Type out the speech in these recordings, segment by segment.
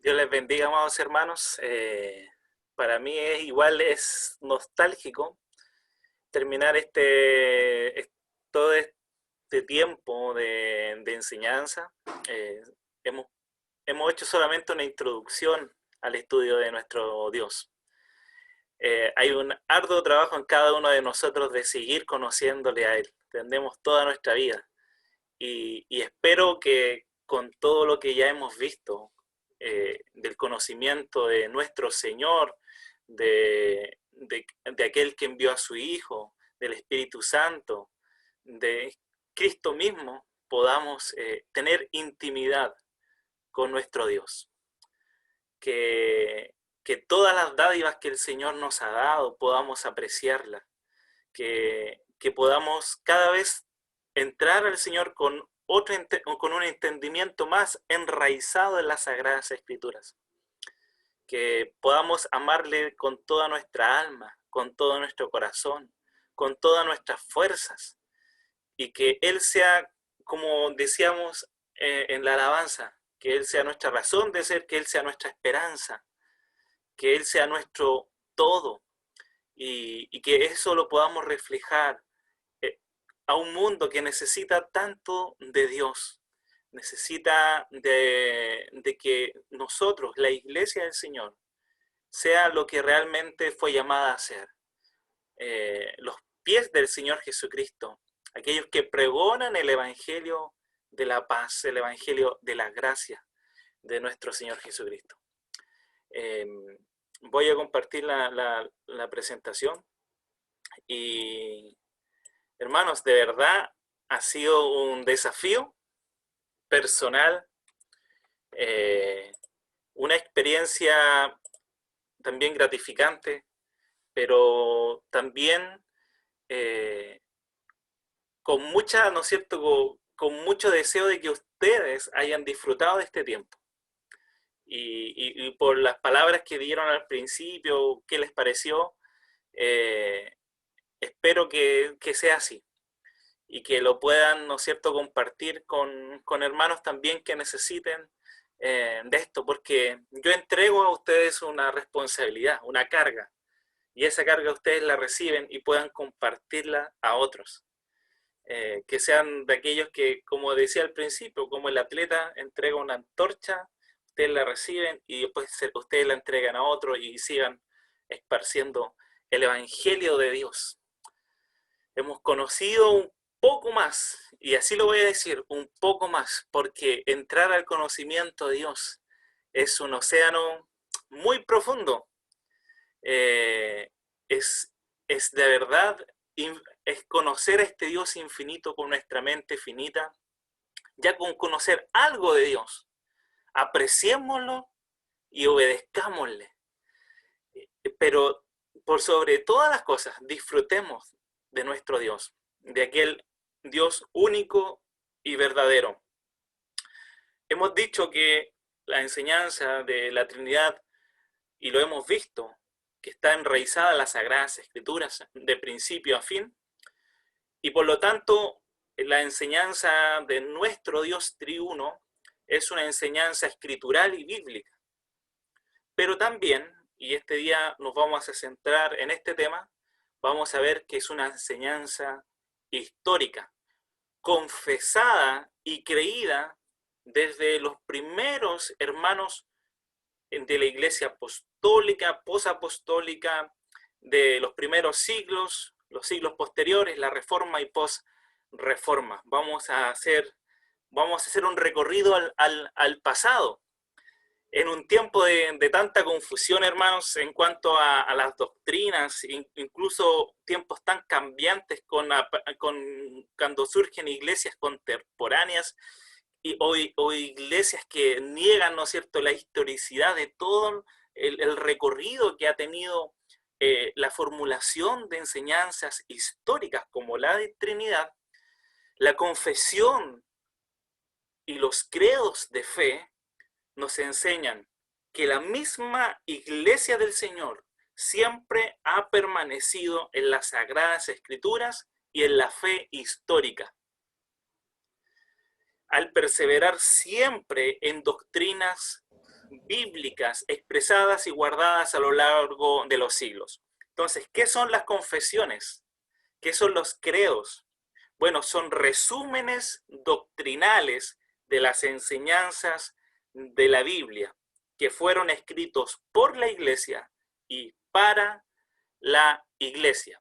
Dios les bendiga, amados hermanos. Para mí es nostálgico terminar todo este tiempo de enseñanza. Eh, hemos, hemos hecho solamente una introducción al estudio de nuestro Dios. Hay un arduo trabajo en cada uno de nosotros de seguir conociéndole a Él. Tendremos toda nuestra vida. Y espero que con todo lo que ya hemos visto, del conocimiento de nuestro Señor, de aquel que envió a su Hijo, del Espíritu Santo, de Cristo mismo, podamos tener intimidad con nuestro Dios. Que todas las dádivas que el Señor nos ha dado podamos apreciarlas, que podamos cada vez entrar al Señor con un entendimiento más enraizado en las Sagradas Escrituras, que podamos amarle con toda nuestra alma, con todo nuestro corazón, con todas nuestras fuerzas, y que Él sea, como decíamos en la alabanza, que Él sea nuestra razón de ser, que Él sea nuestra esperanza, que Él sea nuestro todo, y que eso lo podamos reflejar a un mundo que necesita tanto de Dios, necesita de que nosotros, la iglesia del Señor, sea lo que realmente fue llamada a ser. Los pies del Señor Jesucristo, aquellos que pregonan el Evangelio de la paz, el Evangelio de la gracia de nuestro Señor Jesucristo. Eh, Voy a compartir la presentación y, hermanos, de verdad ha sido un desafío personal, eh, una experiencia también gratificante, pero también eh, con mucha, ¿no es cierto?, con mucho deseo de que ustedes hayan disfrutado de este tiempo. Y por las palabras que dieron al principio, ¿qué les pareció? Eh, Espero que sea así y que lo puedan, ¿no es cierto?, compartir con hermanos también que necesiten de esto, porque yo entrego a ustedes una responsabilidad, una carga, y esa carga ustedes la reciben y puedan compartirla a otros. Que sean de aquellos que, como decía al principio, como el atleta entrega una antorcha, ustedes la reciben y después ustedes la entregan a otros y sigan esparciendo el Evangelio de Dios. Hemos conocido un poco más, y así lo voy a decir, un poco más, porque entrar al conocimiento de Dios es un océano muy profundo. Eh, es, es de verdad, es conocer a este Dios infinito con nuestra mente finita. Ya con conocer algo de Dios, apreciémoslo y obedezcámosle. Pero por sobre todas las cosas, disfrutemos de nuestro Dios, de aquel Dios único y verdadero. Hemos dicho que la enseñanza de la Trinidad, y lo hemos visto, que está enraizada en las Sagradas Escrituras de principio a fin, y por lo tanto la enseñanza de nuestro Dios triuno es una enseñanza escritural y bíblica. Pero también, y este día nos vamos a centrar en este tema, vamos a ver que es una enseñanza histórica, confesada y creída desde los primeros hermanos de la iglesia apostólica, posapostólica, de los primeros siglos, los siglos posteriores, la reforma y posreforma. Vamos a hacer un recorrido al pasado, en un tiempo de tanta confusión, hermanos, en cuanto a las doctrinas, incluso tiempos tan cambiantes cuando surgen iglesias contemporáneas o iglesias que niegan, ¿no es cierto?, la historicidad de todo el recorrido que ha tenido la formulación de enseñanzas históricas como la de Trinidad, la confesión y los credos de fe nos enseñan que la misma iglesia del Señor siempre ha permanecido en las Sagradas Escrituras y en la fe histórica, al perseverar siempre en doctrinas bíblicas expresadas y guardadas a lo largo de los siglos. Entonces, ¿qué son las confesiones? ¿Qué son los credos? Bueno, son resúmenes doctrinales de las enseñanzas de la Biblia que fueron escritos por la iglesia y para la iglesia.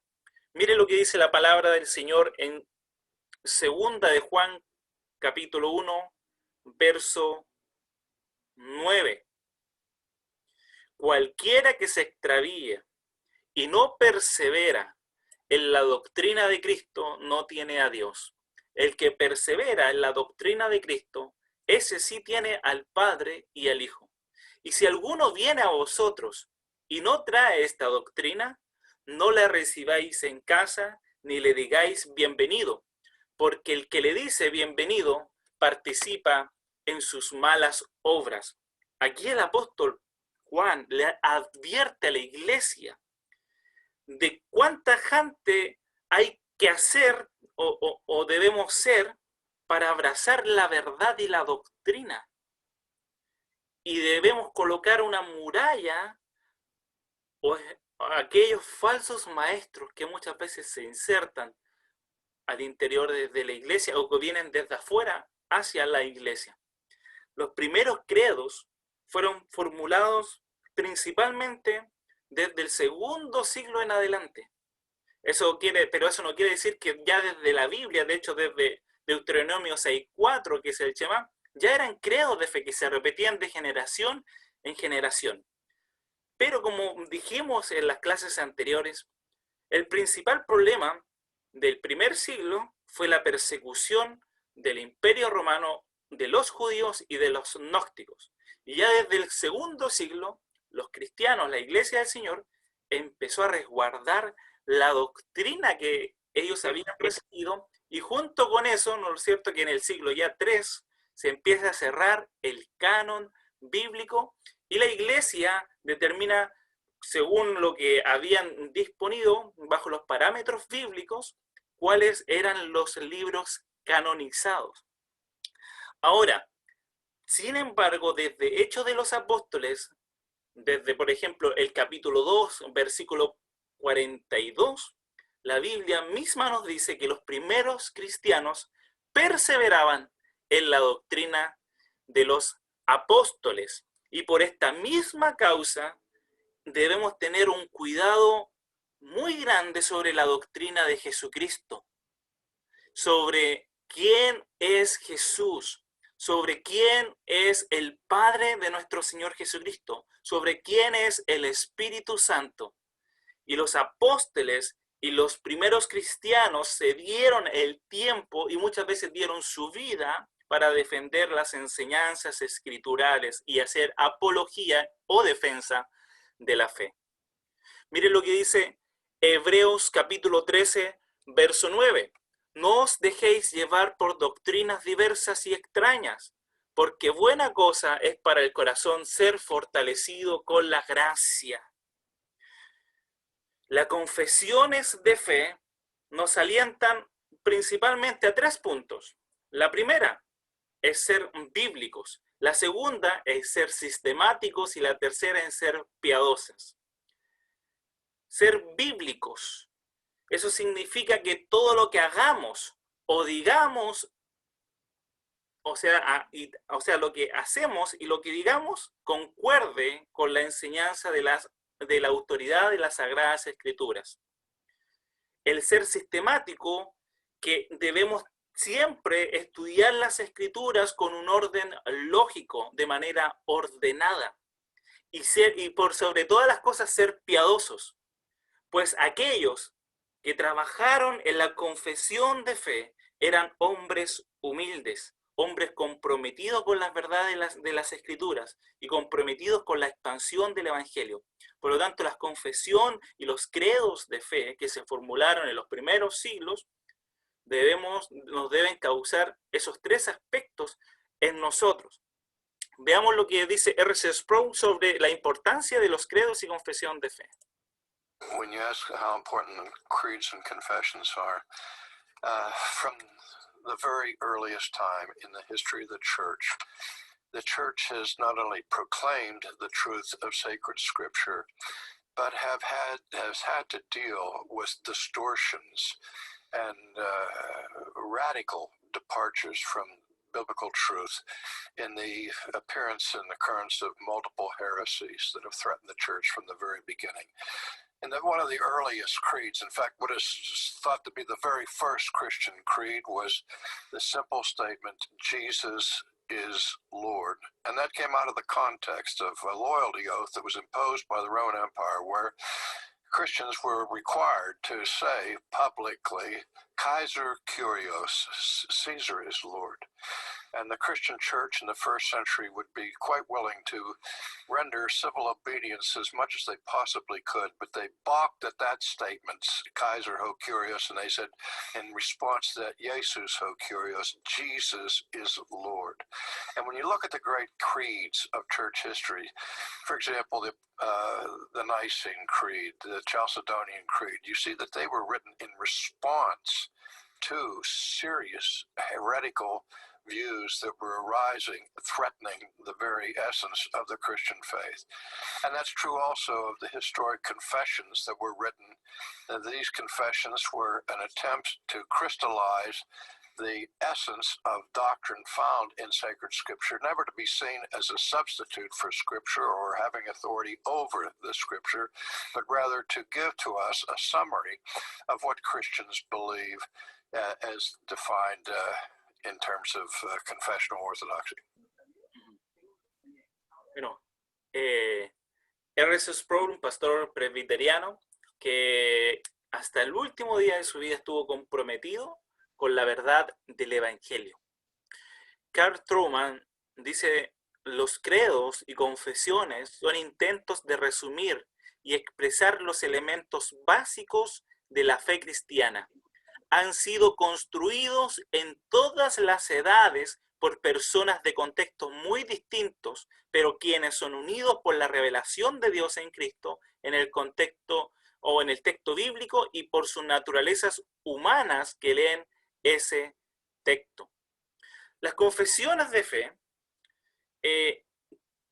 Mire lo que dice la palabra del Señor en segunda de Juan, capítulo 1, verso 9. Cualquiera que se extravíe y no persevera en la doctrina de Cristo no tiene a Dios. El que persevera en la doctrina de Cristo, ese sí tiene al Padre y al Hijo. Y si alguno viene a vosotros y no trae esta doctrina, no la recibáis en casa ni le digáis bienvenido, porque el que le dice bienvenido participa en sus malas obras. Aquí el apóstol Juan le advierte a la iglesia de cuánta gente hay que hacer o debemos ser para abrazar la verdad y la doctrina. Y debemos colocar una muralla o aquellos falsos maestros que muchas veces se insertan al interior de la iglesia o que vienen desde afuera hacia la iglesia. Los primeros credos fueron formulados principalmente desde el segundo siglo en adelante. Pero eso no quiere decir que ya desde la Biblia, de hecho desde Deuteronomio 6:4, que es el Shema, ya eran credos de fe que se repetían de generación en generación. Pero como dijimos en las clases anteriores, el principal problema del primer siglo fue la persecución del Imperio Romano, de los judíos y de los gnósticos. Y ya desde el segundo siglo, los cristianos, la Iglesia del Señor, empezó a resguardar la doctrina que ellos habían recibido, y junto con eso, ¿no es cierto?, que en el siglo ya III se empieza a cerrar el canon bíblico y la Iglesia determina, según lo que habían disponido bajo los parámetros bíblicos, cuáles eran los libros canonizados. Ahora, sin embargo, desde Hechos de los Apóstoles, desde, por ejemplo, el capítulo 2, versículo 42, la Biblia misma nos dice que los primeros cristianos perseveraban en la doctrina de los apóstoles. Y por esta misma causa debemos tener un cuidado muy grande sobre la doctrina de Jesucristo, sobre quién es Jesús, sobre quién es el Padre de nuestro Señor Jesucristo, sobre quién es el Espíritu Santo. Y los apóstoles y los primeros cristianos se dieron el tiempo y muchas veces dieron su vida para defender las enseñanzas escriturales y hacer apología o defensa de la fe. Miren lo que dice Hebreos capítulo 13, verso 9. No os dejéis llevar por doctrinas diversas y extrañas, porque buena cosa es para el corazón ser fortalecido con la gracia. Las confesiones de fe nos alientan principalmente a 3 puntos. La primera es ser bíblicos, la segunda es ser sistemáticos y la tercera es ser piadosas. Ser bíblicos, eso significa que todo lo que hagamos o digamos, o sea, lo que hacemos y lo que digamos concuerde con la enseñanza de la autoridad de las Sagradas Escrituras. El ser sistemático, que debemos siempre estudiar las Escrituras con un orden lógico, de manera ordenada, y por sobre todas las cosas ser piadosos, pues aquellos que trabajaron en la confesión de fe eran hombres humildes, hombres comprometidos con las verdades de las Escrituras y comprometidos con la expansión del Evangelio. Por lo tanto, la confesión y los credos de fe que se formularon en los primeros siglos nos deben causar esos 3 aspectos en nosotros. Veamos lo que dice R.C. Sproul sobre la importancia de los credos y confesión de fe. When you ask how important creeds and confessions are, from the very earliest time in the history of the church, the church has not only proclaimed the truth of sacred scripture, but has had to deal with distortions and radical departures from biblical truth in the appearance and occurrence of multiple heresies that have threatened the church from the very beginning. And that one of the earliest creeds, in fact, what is thought to be the very first Christian creed, was the simple statement, Jesus is Lord. And that came out of the context of a loyalty oath that was imposed by the Roman Empire, where Christians were required to say publicly, Kaiser Kyrios, Caesar is Lord. And the Christian church in the first century would be quite willing to render civil obedience as much as they possibly could, but they balked at that statement, Kaiser ho Kyrios, and they said in response to that, Jesus ho Kyrios, Jesus is Lord. And when you look at the great creeds of church history, for example, the Nicene Creed, the Chalcedonian Creed, you see that they were written in response to serious heretical views that were arising, threatening the very essence of the Christian faith. And that's true also of the historic confessions that were written. These confessions were an attempt to crystallize the essence of doctrine found in sacred scripture, never to be seen as a substitute for scripture or having authority over the scripture, but rather to give to us a summary of what Christians believe as defined in terms of confessional orthodoxy. Bueno, R.C. Sproul, un pastor presbiteriano que hasta el último día de su vida estuvo comprometido con la verdad del Evangelio. Karl Truman dice, los credos y confesiones son intentos de resumir y expresar los elementos básicos de la fe cristiana. Han sido construidos en todas las edades por personas de contextos muy distintos, pero quienes son unidos por la revelación de Dios en Cristo en el contexto o en el texto bíblico y por sus naturalezas humanas que leen ese texto. Las confesiones de fe,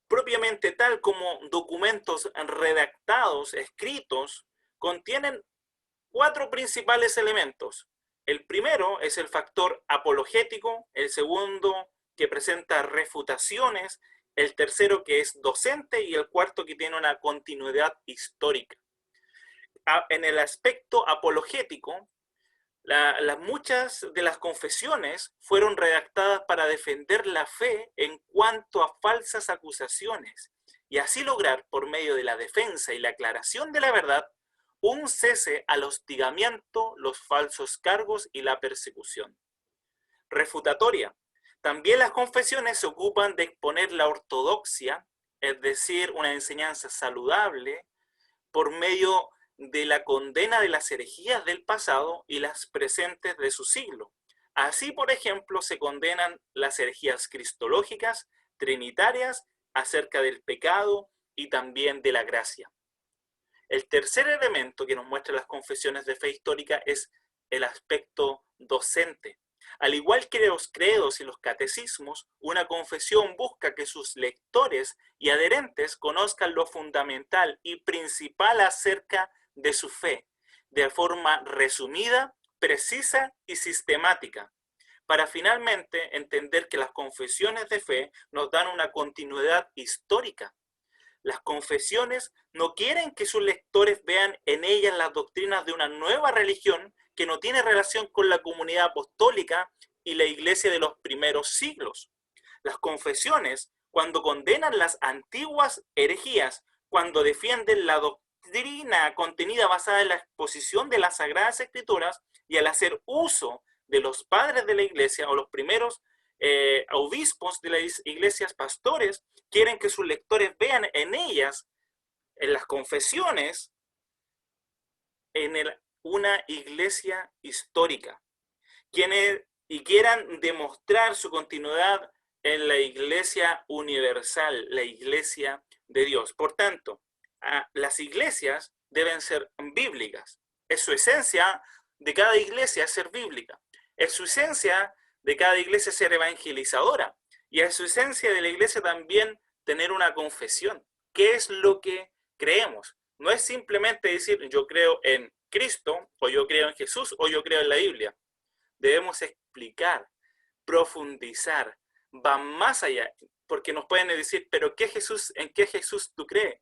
propiamente tal como documentos redactados, escritos, contienen 4 principales elementos. El primero es el factor apologético, el segundo que presenta refutaciones, el tercero que es docente y el cuarto que tiene una continuidad histórica. En el aspecto apologético, muchas de las confesiones fueron redactadas para defender la fe en cuanto a falsas acusaciones y así lograr, por medio de la defensa y la aclaración de la verdad, un cese al hostigamiento, los falsos cargos y la persecución. Refutatoria. También las confesiones se ocupan de exponer la ortodoxia, es decir, una enseñanza saludable, por medio de la condena de las herejías del pasado y las presentes de su siglo. Así, por ejemplo, se condenan las herejías cristológicas, trinitarias, acerca del pecado y también de la gracia. El tercer elemento que nos muestra las confesiones de fe histórica es el aspecto docente. Al igual que los credos y los catecismos, una confesión busca que sus lectores y adherentes conozcan lo fundamental y principal acerca de su fe, de forma resumida, precisa y sistemática, para finalmente entender que las confesiones de fe nos dan una continuidad histórica. Las confesiones no quieren que sus lectores vean en ellas las doctrinas de una nueva religión que no tiene relación con la comunidad apostólica y la iglesia de los primeros siglos. Las confesiones, cuando condenan las antiguas herejías, cuando defienden la doctrina contenida basada en la exposición de las Sagradas Escrituras y al hacer uso de los padres de la iglesia o los primeros obispos de las iglesias, pastores, quieren que sus lectores vean en ellas, en las confesiones, una iglesia histórica, y quieran demostrar su continuidad en la iglesia universal, la iglesia de Dios. Por tanto, las iglesias deben ser bíblicas. Es su esencia de cada iglesia ser bíblica. Es su esencia de cada iglesia ser evangelizadora. Y a su esencia de la iglesia también tener una confesión. ¿Qué es lo que creemos? No es simplemente decir yo creo en Cristo, o yo creo en Jesús, o yo creo en la Biblia. Debemos explicar, profundizar, va más allá, porque nos pueden decir, pero ¿en qué Jesús tú crees?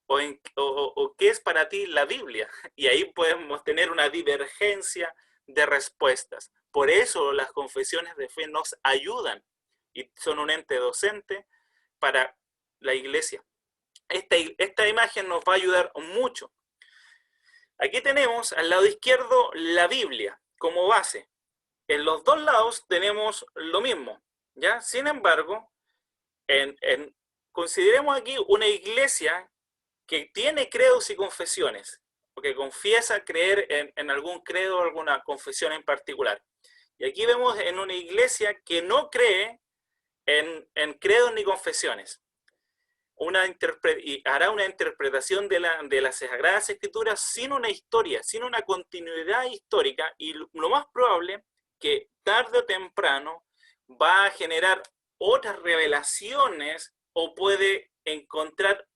O qué es para ti la Biblia. Y ahí podemos tener una divergencia de respuestas. Por eso las confesiones de fe nos ayudan y son un ente docente para la iglesia. Esta imagen nos va a ayudar mucho. Aquí tenemos al lado izquierdo la Biblia como base. En los dos lados tenemos lo mismo, ¿ya? Sin embargo, consideremos aquí una iglesia que tiene credos y confesiones, o que confiesa creer en algún credo o alguna confesión en particular. Y aquí vemos en una iglesia que no cree en credos ni confesiones. Y hará una interpretación de las Sagradas Escrituras sin una historia, sin una continuidad histórica, y lo más probable que tarde o temprano va a generar otras revelaciones o puede encontrar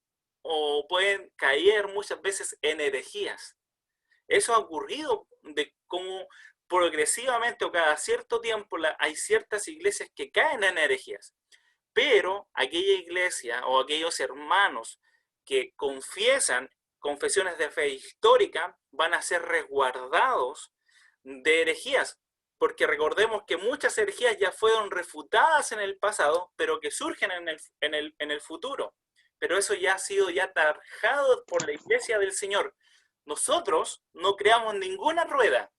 o pueden caer muchas veces en herejías. Eso ha ocurrido de cómo progresivamente o cada cierto tiempo hay ciertas iglesias que caen en herejías. Pero aquella iglesia o aquellos hermanos que confiesan confesiones de fe histórica van a ser resguardados de herejías, porque recordemos que muchas herejías ya fueron refutadas en el pasado, pero que surgen en el futuro. Pero eso ya ha sido ya tarjado por la iglesia del Señor. Nosotros no creamos ninguna rueda.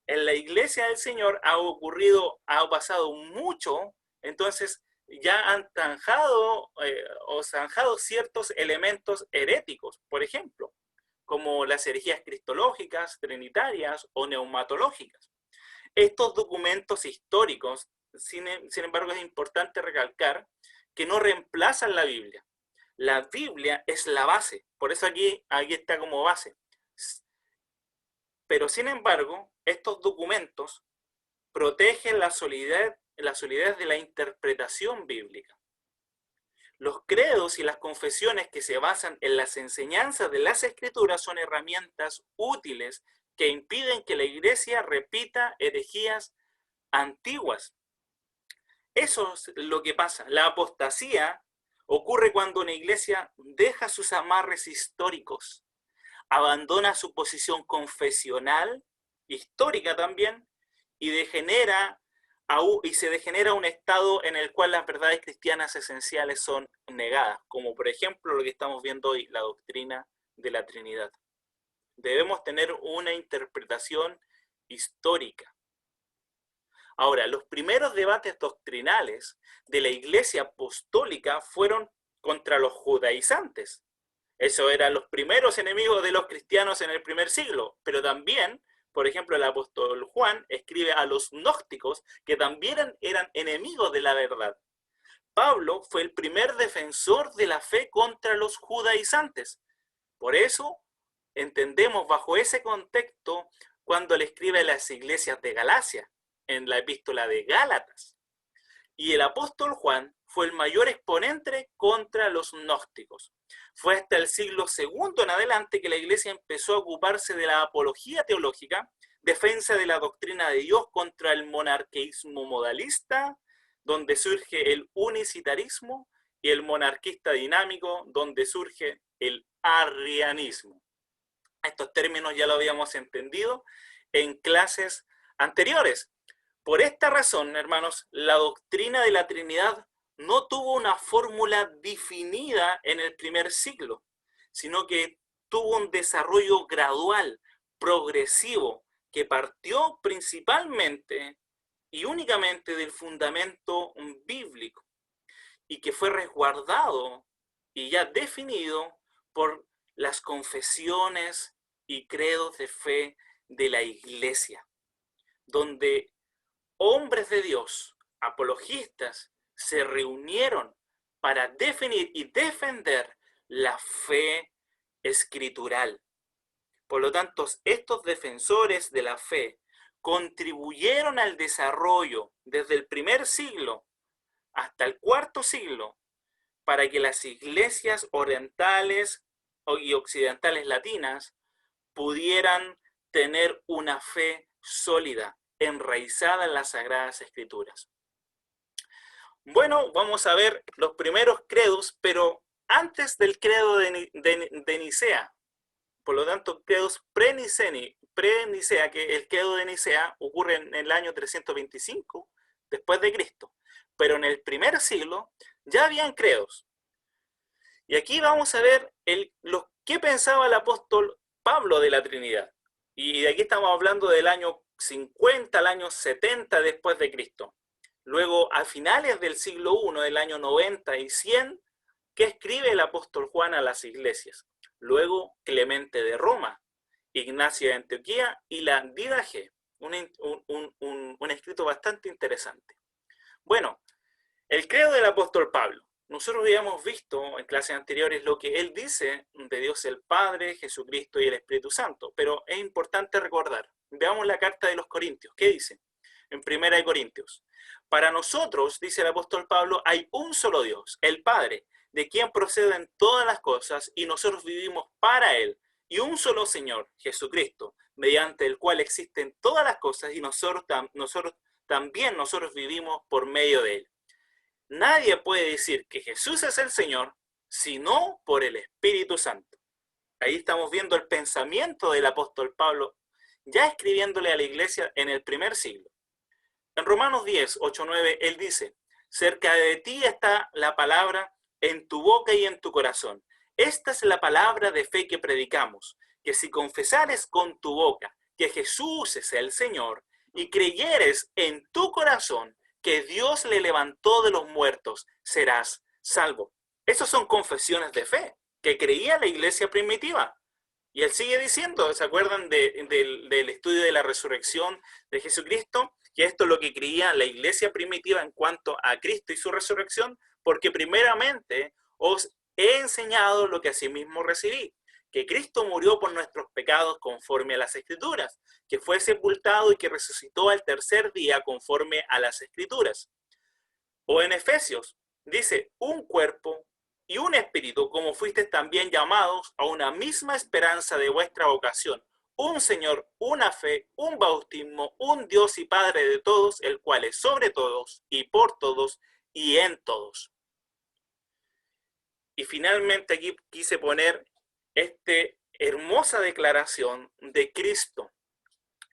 En la iglesia del Señor ha pasado mucho, entonces ya han zanjado ciertos elementos heréticos, por ejemplo, como las herejías cristológicas, trinitarias o neumatológicas. Estos documentos históricos, sin embargo, es importante recalcar que no reemplazan la Biblia. La Biblia es la base, por eso aquí está como base. Pero sin embargo, estos documentos protegen la solidez de la interpretación bíblica. Los credos y las confesiones que se basan en las enseñanzas de las Escrituras son herramientas útiles que impiden que la iglesia repita herejías antiguas. Eso es lo que pasa. La apostasía ocurre cuando una iglesia deja sus amarres históricos, abandona su posición confesional, histórica también, y se degenera un estado en el cual las verdades cristianas esenciales son negadas, como por ejemplo lo que estamos viendo hoy, la doctrina de la Trinidad. Debemos tener una interpretación histórica. Ahora, los primeros debates doctrinales de la Iglesia Apostólica fueron contra los judaizantes. Eso eran los primeros enemigos de los cristianos en el primer siglo, pero también, por ejemplo, el apóstol Juan escribe a los gnósticos que también eran enemigos de la verdad. Pablo fue el primer defensor de la fe contra los judaizantes. Por eso entendemos bajo ese contexto cuando le escribe a las iglesias de Galacia, en la epístola de Gálatas. Y el apóstol Juan fue el mayor exponente contra los gnósticos. Fue hasta el siglo II en adelante que la iglesia empezó a ocuparse de la apología teológica, defensa de la doctrina de Dios contra el monarquismo modalista, donde surge el unicitarismo, y el monarquista dinámico, donde surge el arrianismo. Estos términos ya lo habíamos entendido en clases anteriores. Por esta razón, hermanos, la doctrina de la Trinidad no tuvo una fórmula definida en el primer siglo, sino que tuvo un desarrollo gradual, progresivo, que partió principalmente y únicamente del fundamento bíblico y que fue resguardado y ya definido por las confesiones y credos de fe de la iglesia, donde hombres de Dios, apologistas, se reunieron para definir y defender la fe escritural. Por lo tanto, estos defensores de la fe contribuyeron al desarrollo desde el primer siglo hasta el cuarto siglo para que las iglesias orientales y occidentales latinas pudieran tener una fe sólida, enraizada en las Sagradas Escrituras. Bueno, vamos a ver los primeros credos, pero antes del credo de Nicea. Por lo tanto, credos pre-Nicea, que el credo de Nicea ocurre en el año 325 después de Cristo. Pero en el primer siglo ya habían credos. Y aquí vamos a ver qué pensaba el apóstol Pablo de la Trinidad. Y de aquí estamos hablando del año 50 al año 70 después de Cristo. Luego, a finales del siglo I, del año 90 y 100, ¿qué escribe el apóstol Juan a las iglesias? Luego, Clemente de Roma, Ignacio de Antioquía y la Didache, un escrito bastante interesante. Bueno, el credo del apóstol Pablo. Nosotros habíamos visto en clases anteriores lo que él dice de Dios el Padre, Jesucristo y el Espíritu Santo, pero es importante recordar. Veamos la carta de los Corintios. ¿Qué dice? En 1 Corintios. Para nosotros, dice el apóstol Pablo, hay un solo Dios, el Padre, de quien proceden todas las cosas y nosotros vivimos para Él, y un solo Señor, Jesucristo, mediante el cual existen todas las cosas y nosotros también vivimos por medio de Él. Nadie puede decir que Jesús es el Señor, sino por el Espíritu Santo. Ahí estamos viendo el pensamiento del apóstol Pablo, ya escribiéndole a la iglesia en el primer siglo. En Romanos 10, 8, 9, él dice, cerca de ti está la palabra en tu boca y en tu corazón. Esta es la palabra de fe que predicamos, que si confesares con tu boca que Jesús es el Señor y creyeres en tu corazón que Dios le levantó de los muertos, serás salvo. Esas son confesiones de fe que creía la iglesia primitiva. Y él sigue diciendo, ¿se acuerdan del estudio de la resurrección de Jesucristo? Que esto es lo que creía la iglesia primitiva en cuanto a Cristo y su resurrección, porque primeramente os he enseñado lo que asimismo recibí, que Cristo murió por nuestros pecados conforme a las Escrituras, que fue sepultado y que resucitó al tercer día conforme a las Escrituras. O en Efesios, dice, un cuerpo y un espíritu, como fuisteis también llamados a una misma esperanza de vuestra vocación, un Señor, una fe, un bautismo, un Dios y Padre de todos, el cual es sobre todos y por todos y en todos. Y finalmente aquí quise poner esta hermosa declaración de Cristo,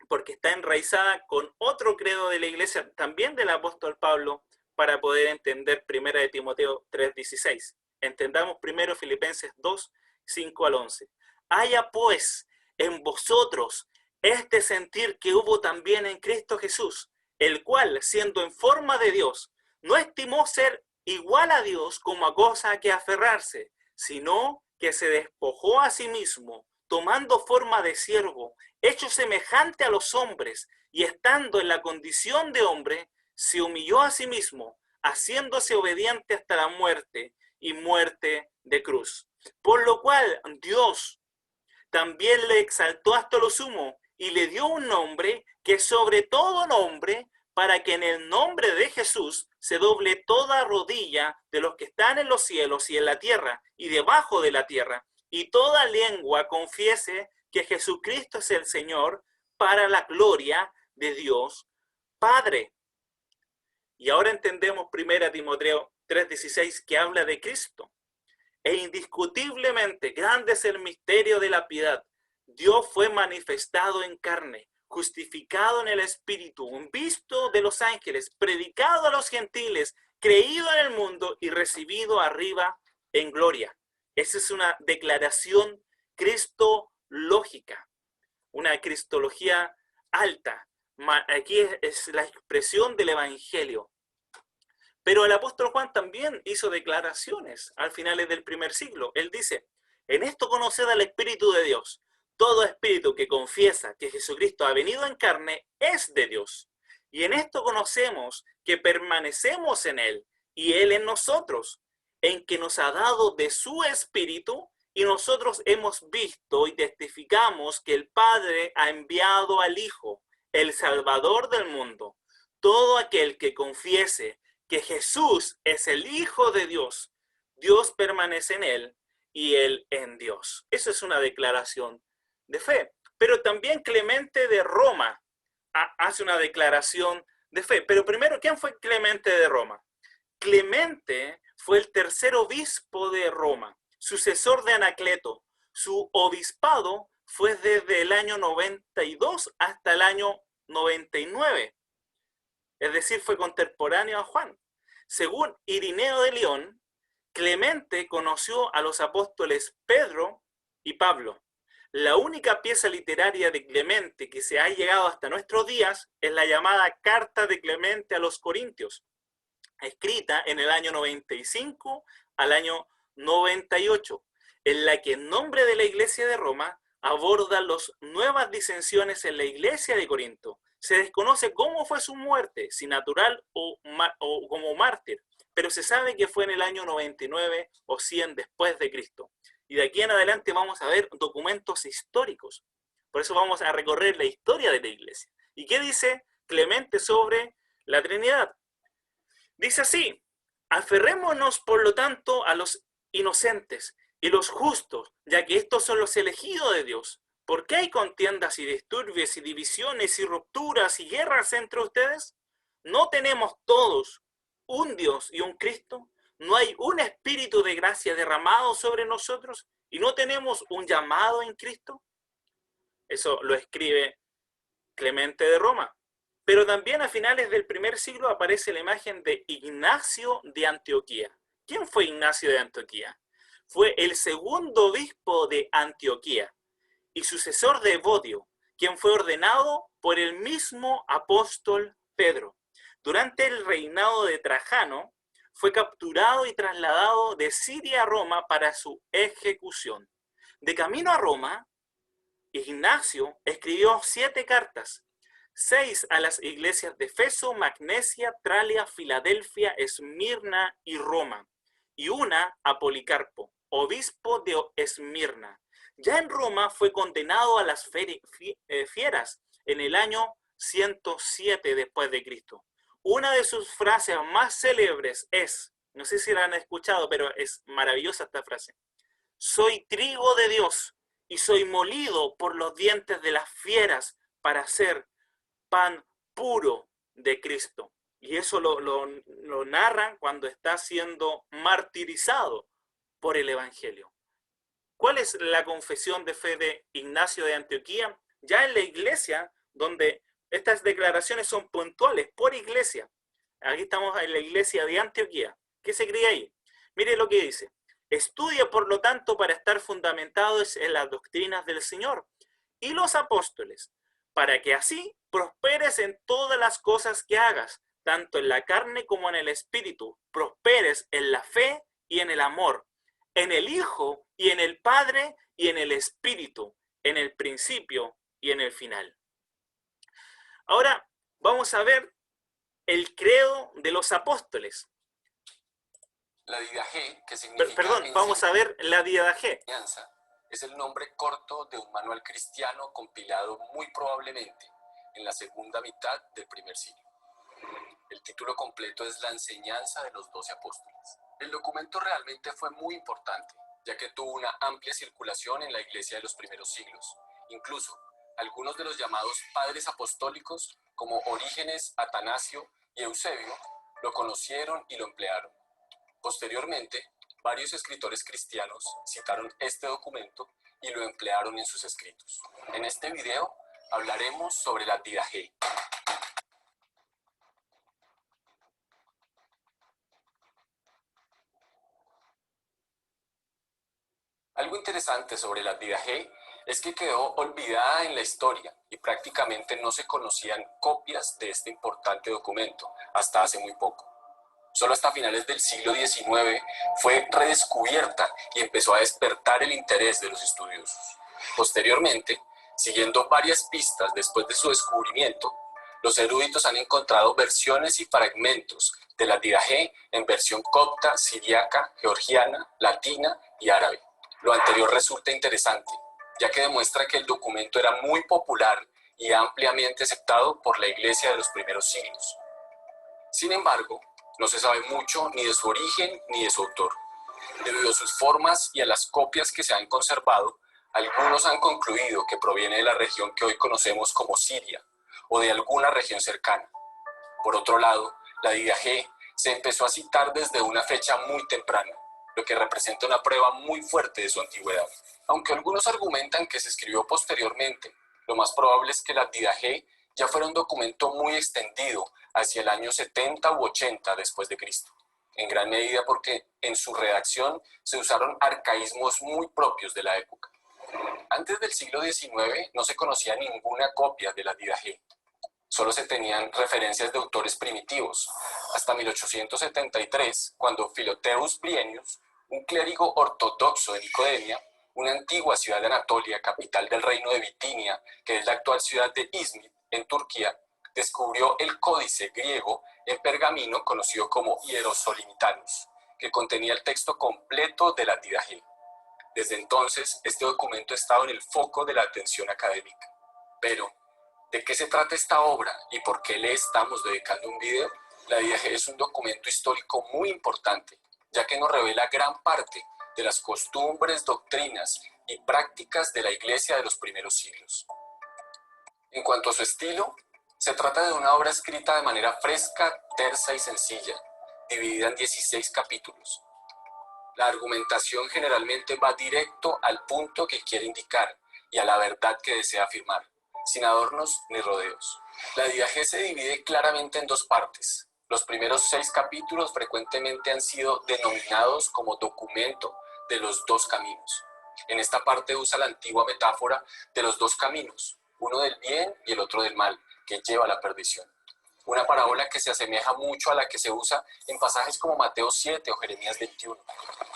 porque está enraizada con otro credo de la iglesia, también del apóstol Pablo, para poder entender 1 de Timoteo 3:16. Entendamos primero Filipenses 2, 5 al 11. Haya pues en vosotros este sentir que hubo también en Cristo Jesús, el cual, siendo en forma de Dios, no estimó ser igual a Dios como a cosa a que aferrarse, sino que se despojó a sí mismo, tomando forma de siervo, hecho semejante a los hombres, y estando en la condición de hombre, se humilló a sí mismo, haciéndose obediente hasta la muerte, y muerte de cruz. Por lo cual Dios también le exaltó hasta lo sumo, y le dio un nombre que sobre todo nombre, para que en el nombre de Jesús se doble toda rodilla de los que están en los cielos y en la tierra y debajo de la tierra, y toda lengua confiese que Jesucristo es el Señor, para la gloria de Dios Padre. Y ahora entendemos 1 Timoteo 3:16 que habla de Cristo. E indiscutiblemente grande es el misterio de la piedad. Dios fue manifestado en carne, justificado en el Espíritu, visto de los ángeles, predicado a los gentiles, creído en el mundo y recibido arriba en gloria. Esa es una declaración cristológica, una cristología alta. Aquí es la expresión del Evangelio. Pero el apóstol Juan también hizo declaraciones al finales del primer siglo. Él dice, en esto conoced al Espíritu de Dios. Todo espíritu que confiesa que Jesucristo ha venido en carne es de Dios. Y en esto conocemos que permanecemos en Él y Él en nosotros, en que nos ha dado de su Espíritu y nosotros hemos visto y testificamos que el Padre ha enviado al Hijo, el Salvador del mundo. Todo aquel que confiese que Jesús es el Hijo de Dios, Dios permanece en él y él en Dios. Eso es una declaración de fe. Pero también Clemente de Roma hace una declaración de fe. Pero primero, ¿quién fue Clemente de Roma? Clemente fue el tercer obispo de Roma, sucesor de Anacleto. Su obispado fue desde el año 92 hasta el año 99. Es decir, fue contemporáneo a Juan. Según Irineo de León, Clemente conoció a los apóstoles Pedro y Pablo. La única pieza literaria de Clemente que se ha llegado hasta nuestros días es la llamada Carta de Clemente a los Corintios, escrita en el año 95 al año 98, en la que en nombre de la Iglesia de Roma aborda las nuevas disensiones en la Iglesia de Corinto. Se desconoce cómo fue su muerte, si natural o como mártir, pero se sabe que fue en el año 99 o 100 después de Cristo. Y de aquí en adelante vamos a ver documentos históricos. Por eso vamos a recorrer la historia de la Iglesia. ¿Y qué dice Clemente sobre la Trinidad? Dice así: aferrémonos por lo tanto a los inocentes y los justos, ya que estos son los elegidos de Dios. ¿Por qué hay contiendas y disturbios y divisiones y rupturas y guerras entre ustedes? ¿No tenemos todos un Dios y un Cristo? ¿No hay un espíritu de gracia derramado sobre nosotros? ¿Y no tenemos un llamado en Cristo? Eso lo escribe Clemente de Roma. Pero también a finales del primer siglo aparece la imagen de Ignacio de Antioquía. ¿Quién fue Ignacio de Antioquía? Fue el segundo obispo de Antioquía y sucesor de Evodio, quien fue ordenado por el mismo apóstol Pedro. Durante el reinado de Trajano, fue capturado y trasladado de Siria a Roma para su ejecución. De camino a Roma, Ignacio escribió 7 cartas, 6 a las iglesias de Efeso, Magnesia, Tralia, Filadelfia, Esmirna y Roma, y una a Policarpo, obispo de Esmirna. Ya en Roma fue condenado a las fieras en el año 107 después de Cristo. Una de sus frases más célebres es, no sé si la han escuchado, pero es maravillosa esta frase: soy trigo de Dios y soy molido por los dientes de las fieras para hacer pan puro de Cristo. Y eso lo narran cuando está siendo martirizado por el Evangelio. ¿Cuál es la confesión de fe de Ignacio de Antioquía? Ya en la iglesia, donde estas declaraciones son puntuales, por iglesia. Aquí estamos en la iglesia de Antioquía. ¿Qué se cree ahí? Mire lo que dice: estudia, por lo tanto, para estar fundamentados en las doctrinas del Señor y los apóstoles, para que así prosperes en todas las cosas que hagas, tanto en la carne como en el espíritu, prosperes en la fe y en el amor, en el Hijo y en el Padre y en el Espíritu, en el principio y en el final. Ahora vamos a ver el credo de los apóstoles. La Didache, que significa... vamos a ver la Didache. Es el nombre corto de un manual cristiano compilado muy probablemente en la segunda mitad del primer siglo. El título completo es La enseñanza de los 12 apóstoles. El documento realmente fue muy importante, ya que tuvo una amplia circulación en la iglesia de los primeros siglos. Incluso, algunos de los llamados padres apostólicos, como Orígenes, Atanasio y Eusebio, lo conocieron y lo emplearon. Posteriormente, varios escritores cristianos citaron este documento y lo emplearon en sus escritos. En este video hablaremos sobre la Didache. Algo interesante sobre la Didache es que quedó olvidada en la historia y prácticamente no se conocían copias de este importante documento hasta hace muy poco. Solo hasta finales del siglo XIX fue redescubierta y empezó a despertar el interés de los estudiosos. Posteriormente, siguiendo varias pistas después de su descubrimiento, los eruditos han encontrado versiones y fragmentos de la Didache en versión copta, siriaca, georgiana, latina y árabe. Lo anterior resulta interesante, ya que demuestra que el documento era muy popular y ampliamente aceptado por la iglesia de los primeros siglos. Sin embargo, No se sabe mucho ni de su origen ni de su autor. Debido a sus formas y a las copias que se han conservado, algunos han concluido que proviene de la región que hoy conocemos como Siria o de alguna región cercana. Por otro lado, la Didache se empezó a citar desde una fecha muy temprana, lo que representa una prueba muy fuerte de su antigüedad. Aunque algunos argumentan que se escribió posteriormente, lo más probable es que la Didache ya fuera un documento muy extendido hacia el año 70 u 80 después de Cristo, en gran medida porque en su redacción se usaron arcaísmos muy propios de la época. Antes del siglo XIX no se conocía ninguna copia de la Didache. Solo se tenían referencias de autores primitivos, hasta 1873, cuando Philotheus Bryennius, un clérigo ortodoxo de Nicodemia, una antigua ciudad de Anatolia, capital del reino de Bitinia, que es la actual ciudad de Izmit, en Turquía, descubrió el códice griego en pergamino conocido como Hierosolimitanus, que contenía el texto completo de la Didache. Desde entonces, este documento ha estado en el foco de la atención académica. Pero, ¿de qué se trata esta obra y por qué le estamos dedicando un video? La Didache es un documento histórico muy importante, ya que nos revela gran parte de las costumbres, doctrinas y prácticas de la Iglesia de los primeros siglos. En cuanto a su estilo, se trata de una obra escrita de manera fresca, tersa y sencilla, dividida en 16 capítulos. La argumentación generalmente va directo al punto que quiere indicar y a la verdad que desea afirmar, sin adornos ni rodeos. La Didache se divide claramente en dos partes. Los primeros 6 capítulos frecuentemente han sido denominados como documento de los dos caminos. En esta parte usa la antigua metáfora de los dos caminos, uno del bien y el otro del mal, que lleva a la perdición. Una parábola que se asemeja mucho a la que se usa en pasajes como Mateo 7 o Jeremías 21.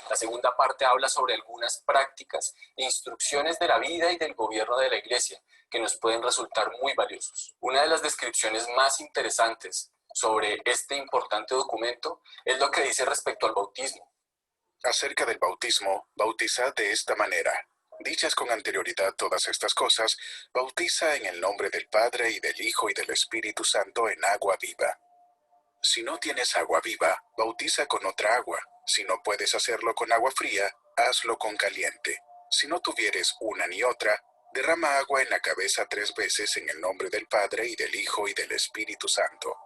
La segunda parte habla sobre algunas prácticas e instrucciones de la vida y del gobierno de la Iglesia que nos pueden resultar muy valiosos. Una de las descripciones más interesantes sobre este importante documento es lo que dice respecto al bautismo. Acerca del bautismo, bautizad de esta manera. Dichas con anterioridad todas estas cosas, bautiza en el nombre del Padre y del Hijo y del Espíritu Santo en agua viva. Si no tienes agua viva, bautiza con otra agua. Si no puedes hacerlo con agua fría, hazlo con caliente. Si no tuvieres una ni otra, derrama agua en la cabeza 3 veces en el nombre del Padre y del Hijo y del Espíritu Santo.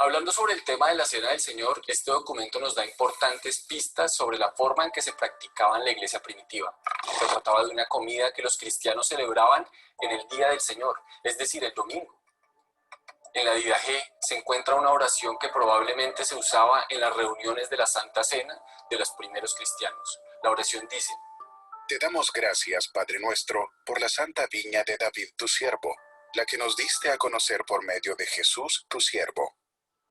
Hablando sobre el tema de la Cena del Señor, este documento nos da importantes pistas sobre la forma en que se practicaba en la iglesia primitiva. Se trataba de una comida que los cristianos celebraban en el Día del Señor, es decir, el domingo. En la Didache se encuentra una oración que probablemente se usaba en las reuniones de la Santa Cena de los primeros cristianos. La oración dice: Te damos gracias, Padre nuestro, por la santa viña de David tu siervo, la que nos diste a conocer por medio de Jesús tu siervo.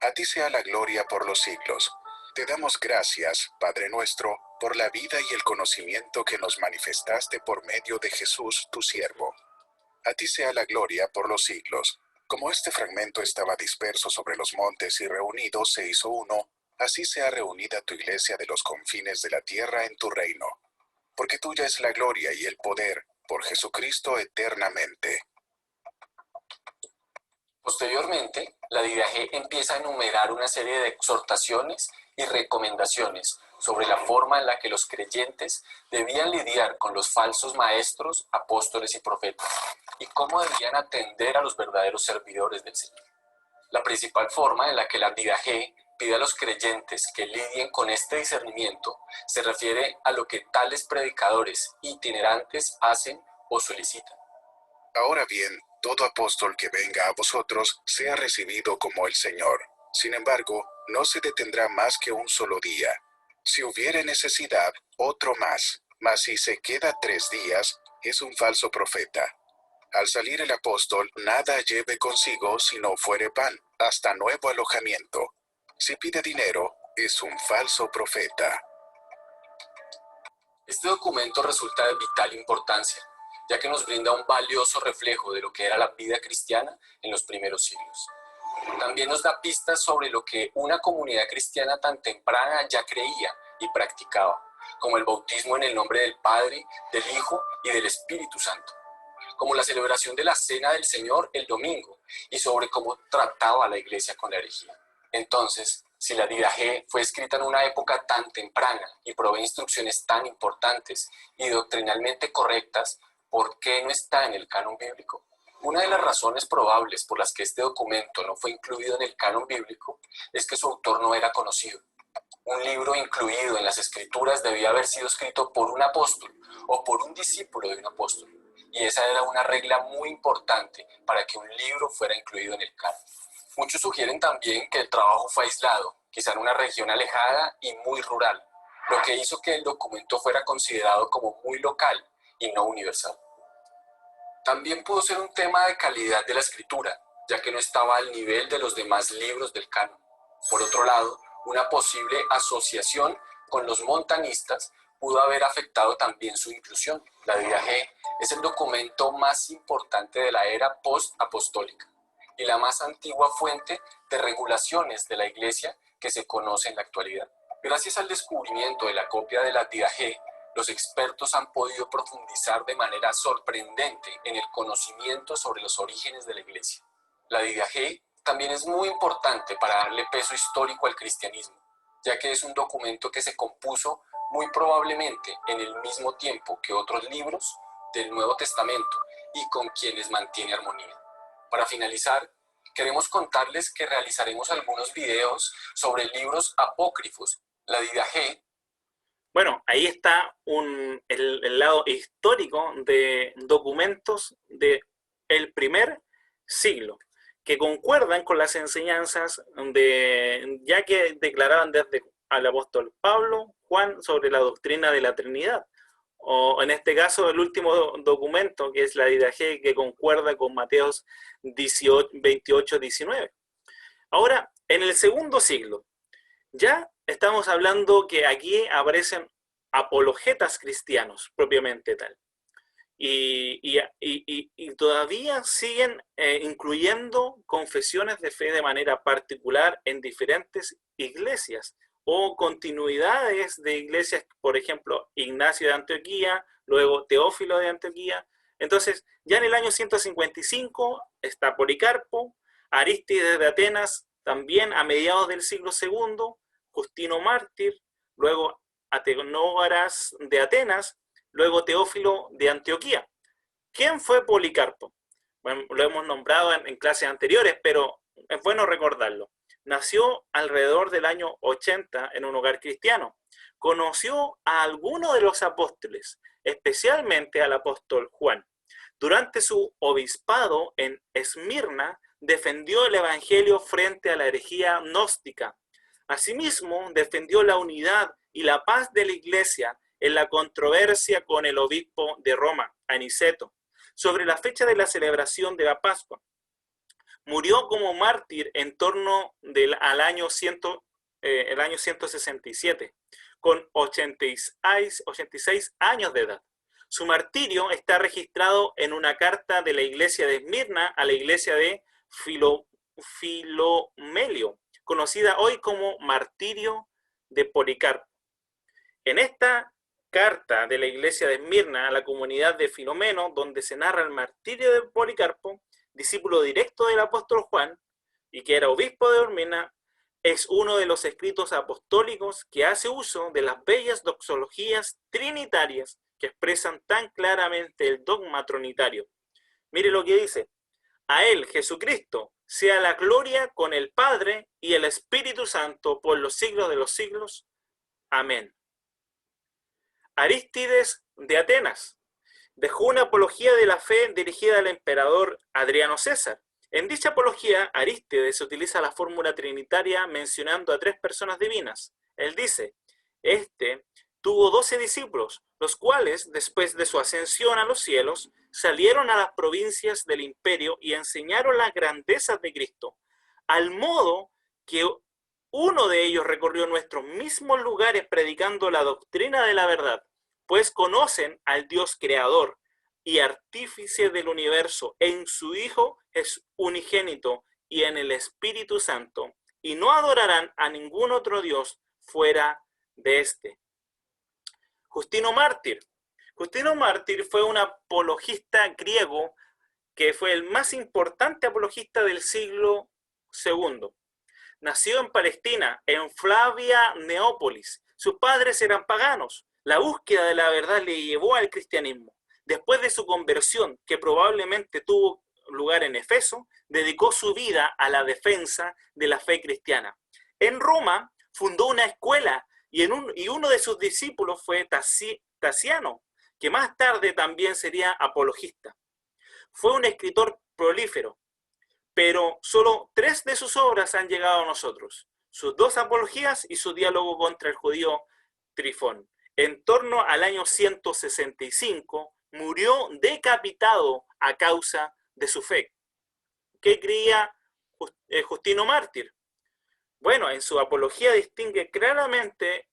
A ti sea la gloria por los siglos. Te damos gracias, Padre nuestro, por la vida y el conocimiento que nos manifestaste por medio de Jesús tu siervo. A ti sea la gloria por los siglos. Como este fragmento estaba disperso sobre los montes y reunidos se hizo uno, así sea reunida tu iglesia de los confines de la tierra en tu reino. Porque tuya es la gloria y el poder, por Jesucristo eternamente. Posteriormente, la Didache empieza a enumerar una serie de exhortaciones y recomendaciones sobre la forma en la que los creyentes debían lidiar con los falsos maestros, apóstoles y profetas, y cómo debían atender a los verdaderos servidores del Señor. La principal forma en la que la Didache pide a los creyentes que lidien con este discernimiento se refiere a lo que tales predicadores itinerantes hacen o solicitan. Ahora bien, todo apóstol que venga a vosotros sea recibido como el Señor. Sin embargo, no se detendrá más que un solo día. Si hubiere necesidad, otro más. Mas si se queda 3 días, es un falso profeta. Al salir el apóstol, nada lleve consigo si no fuere pan, hasta nuevo alojamiento. Si pide dinero, es un falso profeta. Este documento resulta de vital importancia, ya que nos brinda un valioso reflejo de lo que era la vida cristiana en los primeros siglos. También nos da pistas sobre lo que una comunidad cristiana tan temprana ya creía y practicaba, como el bautismo en el nombre del Padre, del Hijo y del Espíritu Santo, como la celebración de la Cena del Señor el domingo y sobre cómo trataba la Iglesia con la herejía. Entonces, si la Didache fue escrita en una época tan temprana y provee instrucciones tan importantes y doctrinalmente correctas, ¿por qué no está en el canon bíblico? Una de las razones probables por las que este documento no fue incluido en el canon bíblico es que su autor no era conocido. Un libro incluido en las Escrituras debía haber sido escrito por un apóstol o por un discípulo de un apóstol. Y esa era una regla muy importante para que un libro fuera incluido en el canon. Muchos sugieren también que el trabajo fue aislado, quizá en una región alejada y muy rural, lo que hizo que el documento fuera considerado como muy local y no universal. También pudo ser un tema de calidad de la escritura, ya que no estaba al nivel de los demás libros del canon. Por otro lado, una posible asociación con los montanistas pudo haber afectado también su inclusión. La Didache es el documento más importante de la era post-apostólica y la más antigua fuente de regulaciones de la Iglesia que se conoce en la actualidad. Gracias al descubrimiento de la copia de la Didache, los expertos han podido profundizar de manera sorprendente en el conocimiento sobre los orígenes de la Iglesia. La Didache también es muy importante para darle peso histórico al cristianismo, ya que es un documento que se compuso muy probablemente en el mismo tiempo que otros libros del Nuevo Testamento y con quienes mantiene armonía. Para finalizar, queremos contarles que realizaremos algunos videos sobre libros apócrifos. La Didache. Bueno, ahí está el lado histórico de documentos del primer siglo, que concuerdan con las enseñanzas ya que declaraban desde al apóstol Pablo, Juan, sobre la doctrina de la Trinidad. O en este caso, el último documento, que es la Didache, que concuerda con Mateos 28, 19. Ahora, en el segundo siglo, ya estamos hablando que aquí aparecen apologetas cristianos, propiamente tal. Y todavía siguen incluyendo confesiones de fe de manera particular en diferentes iglesias o continuidades de iglesias, por ejemplo, Ignacio de Antioquía, luego Teófilo de Antioquía. Entonces, ya en el año 155 está Policarpo, Arístides de Atenas, también a mediados del siglo II, Justino Mártir, luego Atenógaras de Atenas, luego Teófilo de Antioquía. ¿Quién fue Policarpo? Bueno, lo hemos nombrado en clases anteriores, pero es bueno recordarlo. Nació alrededor del año 80 en un hogar cristiano. Conoció a algunos de los apóstoles, especialmente al apóstol Juan. Durante su obispado en Esmirna, defendió el evangelio frente a la herejía gnóstica. Asimismo, defendió la unidad y la paz de la iglesia en la controversia con el obispo de Roma, Aniceto, sobre la fecha de la celebración de la Pascua. Murió como mártir en torno al año 167, con 86 años de edad. Su martirio está registrado en una carta de la iglesia de Esmirna a la iglesia de Filomelio, conocida hoy como Martirio de Policarpo. En esta carta de la iglesia de Esmirna a la comunidad de Filomeno, donde se narra el martirio de Policarpo, discípulo directo del apóstol Juan, y que era obispo de Esmirna, es uno de los escritos apostólicos que hace uso de las bellas doxologías trinitarias que expresan tan claramente el dogma trinitario. Mire lo que dice: a él, Jesucristo, sea la gloria con el Padre y el Espíritu Santo por los siglos de los siglos. Amén. Arístides de Atenas dejó una apología de la fe dirigida al emperador Adriano César. En dicha apología, Arístides utiliza la fórmula trinitaria mencionando a 3 personas divinas. Él dice: este tuvo 12 discípulos, los cuales, después de su ascensión a los cielos, salieron a las provincias del imperio y enseñaron las grandezas de Cristo, al modo que uno de ellos recorrió nuestros mismos lugares predicando la doctrina de la verdad, pues conocen al Dios creador y artífice del universo en su Hijo es unigénito y en el Espíritu Santo, y no adorarán a ningún otro Dios fuera de este. Justino Mártir. Justino Mártir fue un apologista griego que fue el más importante apologista del siglo II. nació en Palestina, en Flavia Neópolis. Sus padres eran paganos. La búsqueda de la verdad le llevó al cristianismo. Después de su conversión, que probablemente tuvo lugar en Efeso, dedicó su vida a la defensa de la fe cristiana. En Roma fundó una escuela y uno de sus discípulos fue Tasiano, que más tarde también sería apologista. Fue un escritor prolífero, pero solo 3 de sus obras han llegado a nosotros: sus 2 apologías y su diálogo contra el judío Trifón. En torno al año 165 murió decapitado a causa de su fe. ¿Qué creía Justino Mártir? Bueno, en su apología distingue claramente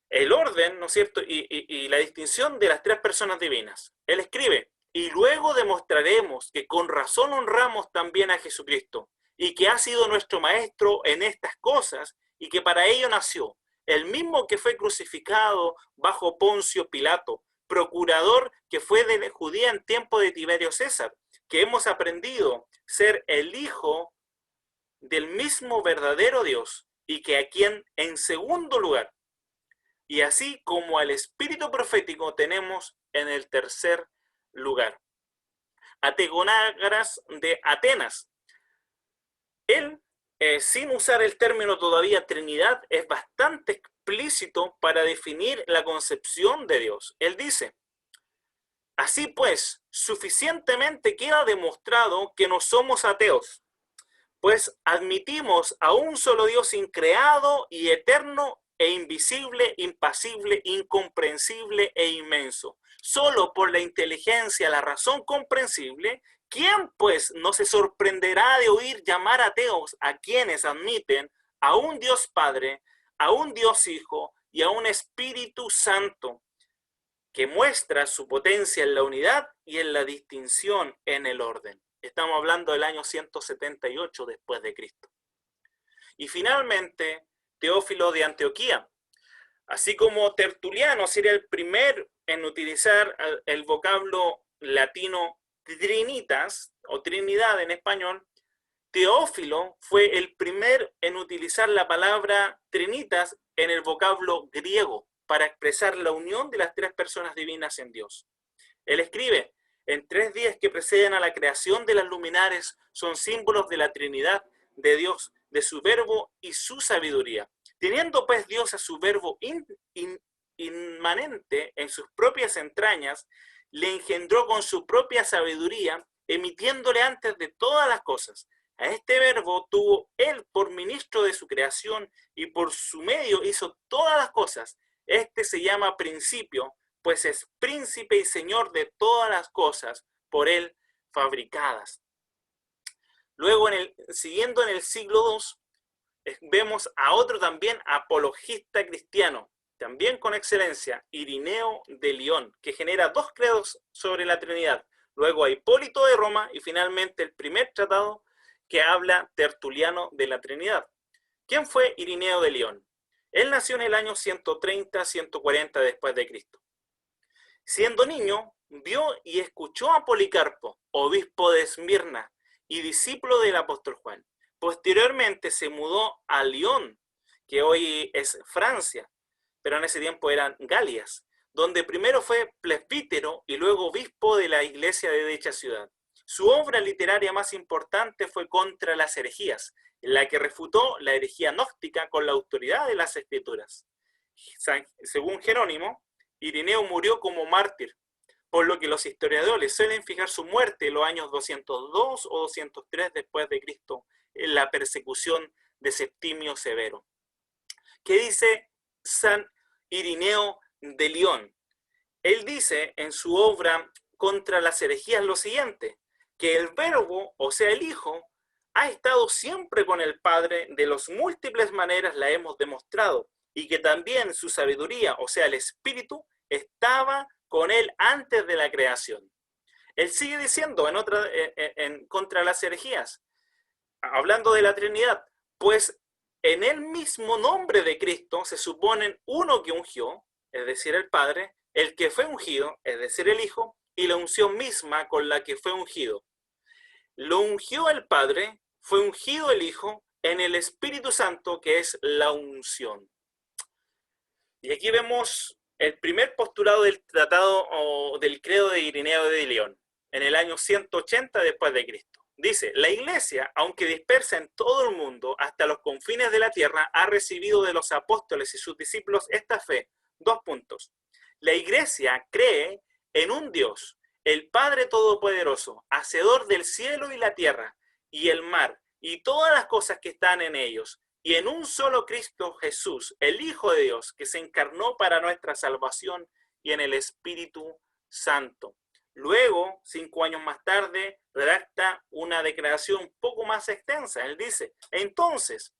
el orden, ¿no es cierto?, y la distinción de las 3 personas divinas. Él escribe: y luego demostraremos que con razón honramos también a Jesucristo, y que ha sido nuestro maestro en estas cosas, y que para ello nació, el mismo que fue crucificado bajo Poncio Pilato, procurador que fue de Judía en tiempo de Tiberio César, que hemos aprendido ser el Hijo del mismo verdadero Dios, y que a quien en segundo lugar, y así como al espíritu profético, tenemos en el tercer lugar. Ategonágoras de Atenas. Él, sin usar el término todavía Trinidad, es bastante explícito para definir la concepción de Dios. Él dice: así pues, suficientemente queda demostrado que no somos ateos, pues admitimos a un solo Dios increado y eterno e invisible, impasible, incomprensible e inmenso. Solo por la inteligencia, la razón comprensible, ¿quién pues no se sorprenderá de oír llamar ateos a quienes admiten a un Dios Padre, a un Dios Hijo y a un Espíritu Santo, que muestra su potencia en la unidad y en la distinción en el orden? Estamos hablando del año 178 después de Cristo. Y finalmente, Teófilo de Antioquía. Así como Tertuliano sería el primero en utilizar el vocablo latino trinitas, o Trinidad en español, Teófilo fue el primero en utilizar la palabra trinitas en el vocablo griego para expresar la unión de las 3 personas divinas en Dios. Él escribe: en 3 días que preceden a la creación de las luminares son símbolos de la Trinidad de Dios, de su verbo y su sabiduría. Teniendo pues Dios a su verbo inmanente en sus propias entrañas, le engendró con su propia sabiduría, emitiéndole antes de todas las cosas. A este verbo tuvo él por ministro de su creación y por su medio hizo todas las cosas. Este se llama principio, pues es príncipe y señor de todas las cosas por él fabricadas. Luego, siguiendo en el siglo II, vemos a otro también apologista cristiano, también con excelencia, Irineo de León, que genera 2 credos sobre la Trinidad. Luego a Hipólito de Roma y finalmente el primer tratado que habla Tertuliano de la Trinidad. ¿Quién fue Irineo de León? Él nació en el año 130-140 después de Cristo. Siendo niño, vio y escuchó a Policarpo, obispo de Esmirna y discípulo del apóstol Juan. Posteriormente se mudó a Lyon, que hoy es Francia, pero en ese tiempo eran Galias, donde primero fue presbítero y luego obispo de la iglesia de dicha ciudad. Su obra literaria más importante fue Contra las herejías, en la que refutó la herejía gnóstica con la autoridad de las escrituras. Según Jerónimo, Irineo murió como mártir, por lo que los historiadores suelen fijar su muerte en los años 202 o 203 después de Cristo, en la persecución de Septimio Severo. ¿Qué dice San Irineo de León? Él dice en su obra Contra las herejías lo siguiente: que el verbo, o sea el Hijo, ha estado siempre con el Padre, de las múltiples maneras la hemos demostrado, y que también su sabiduría, o sea el Espíritu, estaba con él antes de la creación. Él sigue diciendo en Contra las herejías, hablando de la Trinidad, pues en el mismo nombre de Cristo se suponen uno que ungió, es decir, el Padre, el que fue ungido, es decir, el Hijo, y la unción misma con la que fue ungido. Lo ungió el Padre, fue ungido el Hijo, en el Espíritu Santo, que es la unción. Y aquí vemos el primer postulado del tratado o del credo de Ireneo de León, en el año 180 después de Cristo. Dice, la Iglesia, aunque dispersa en todo el mundo hasta los confines de la tierra, ha recibido de los apóstoles y sus discípulos esta fe. 2 puntos. La Iglesia cree en un Dios, el Padre Todopoderoso, hacedor del cielo y la tierra, y el mar, y todas las cosas que están en ellos, y en un solo Cristo Jesús, el Hijo de Dios, que se encarnó para nuestra salvación, y en el Espíritu Santo. Luego, 5 años más tarde, redacta una declaración un poco más extensa. Él dice, entonces,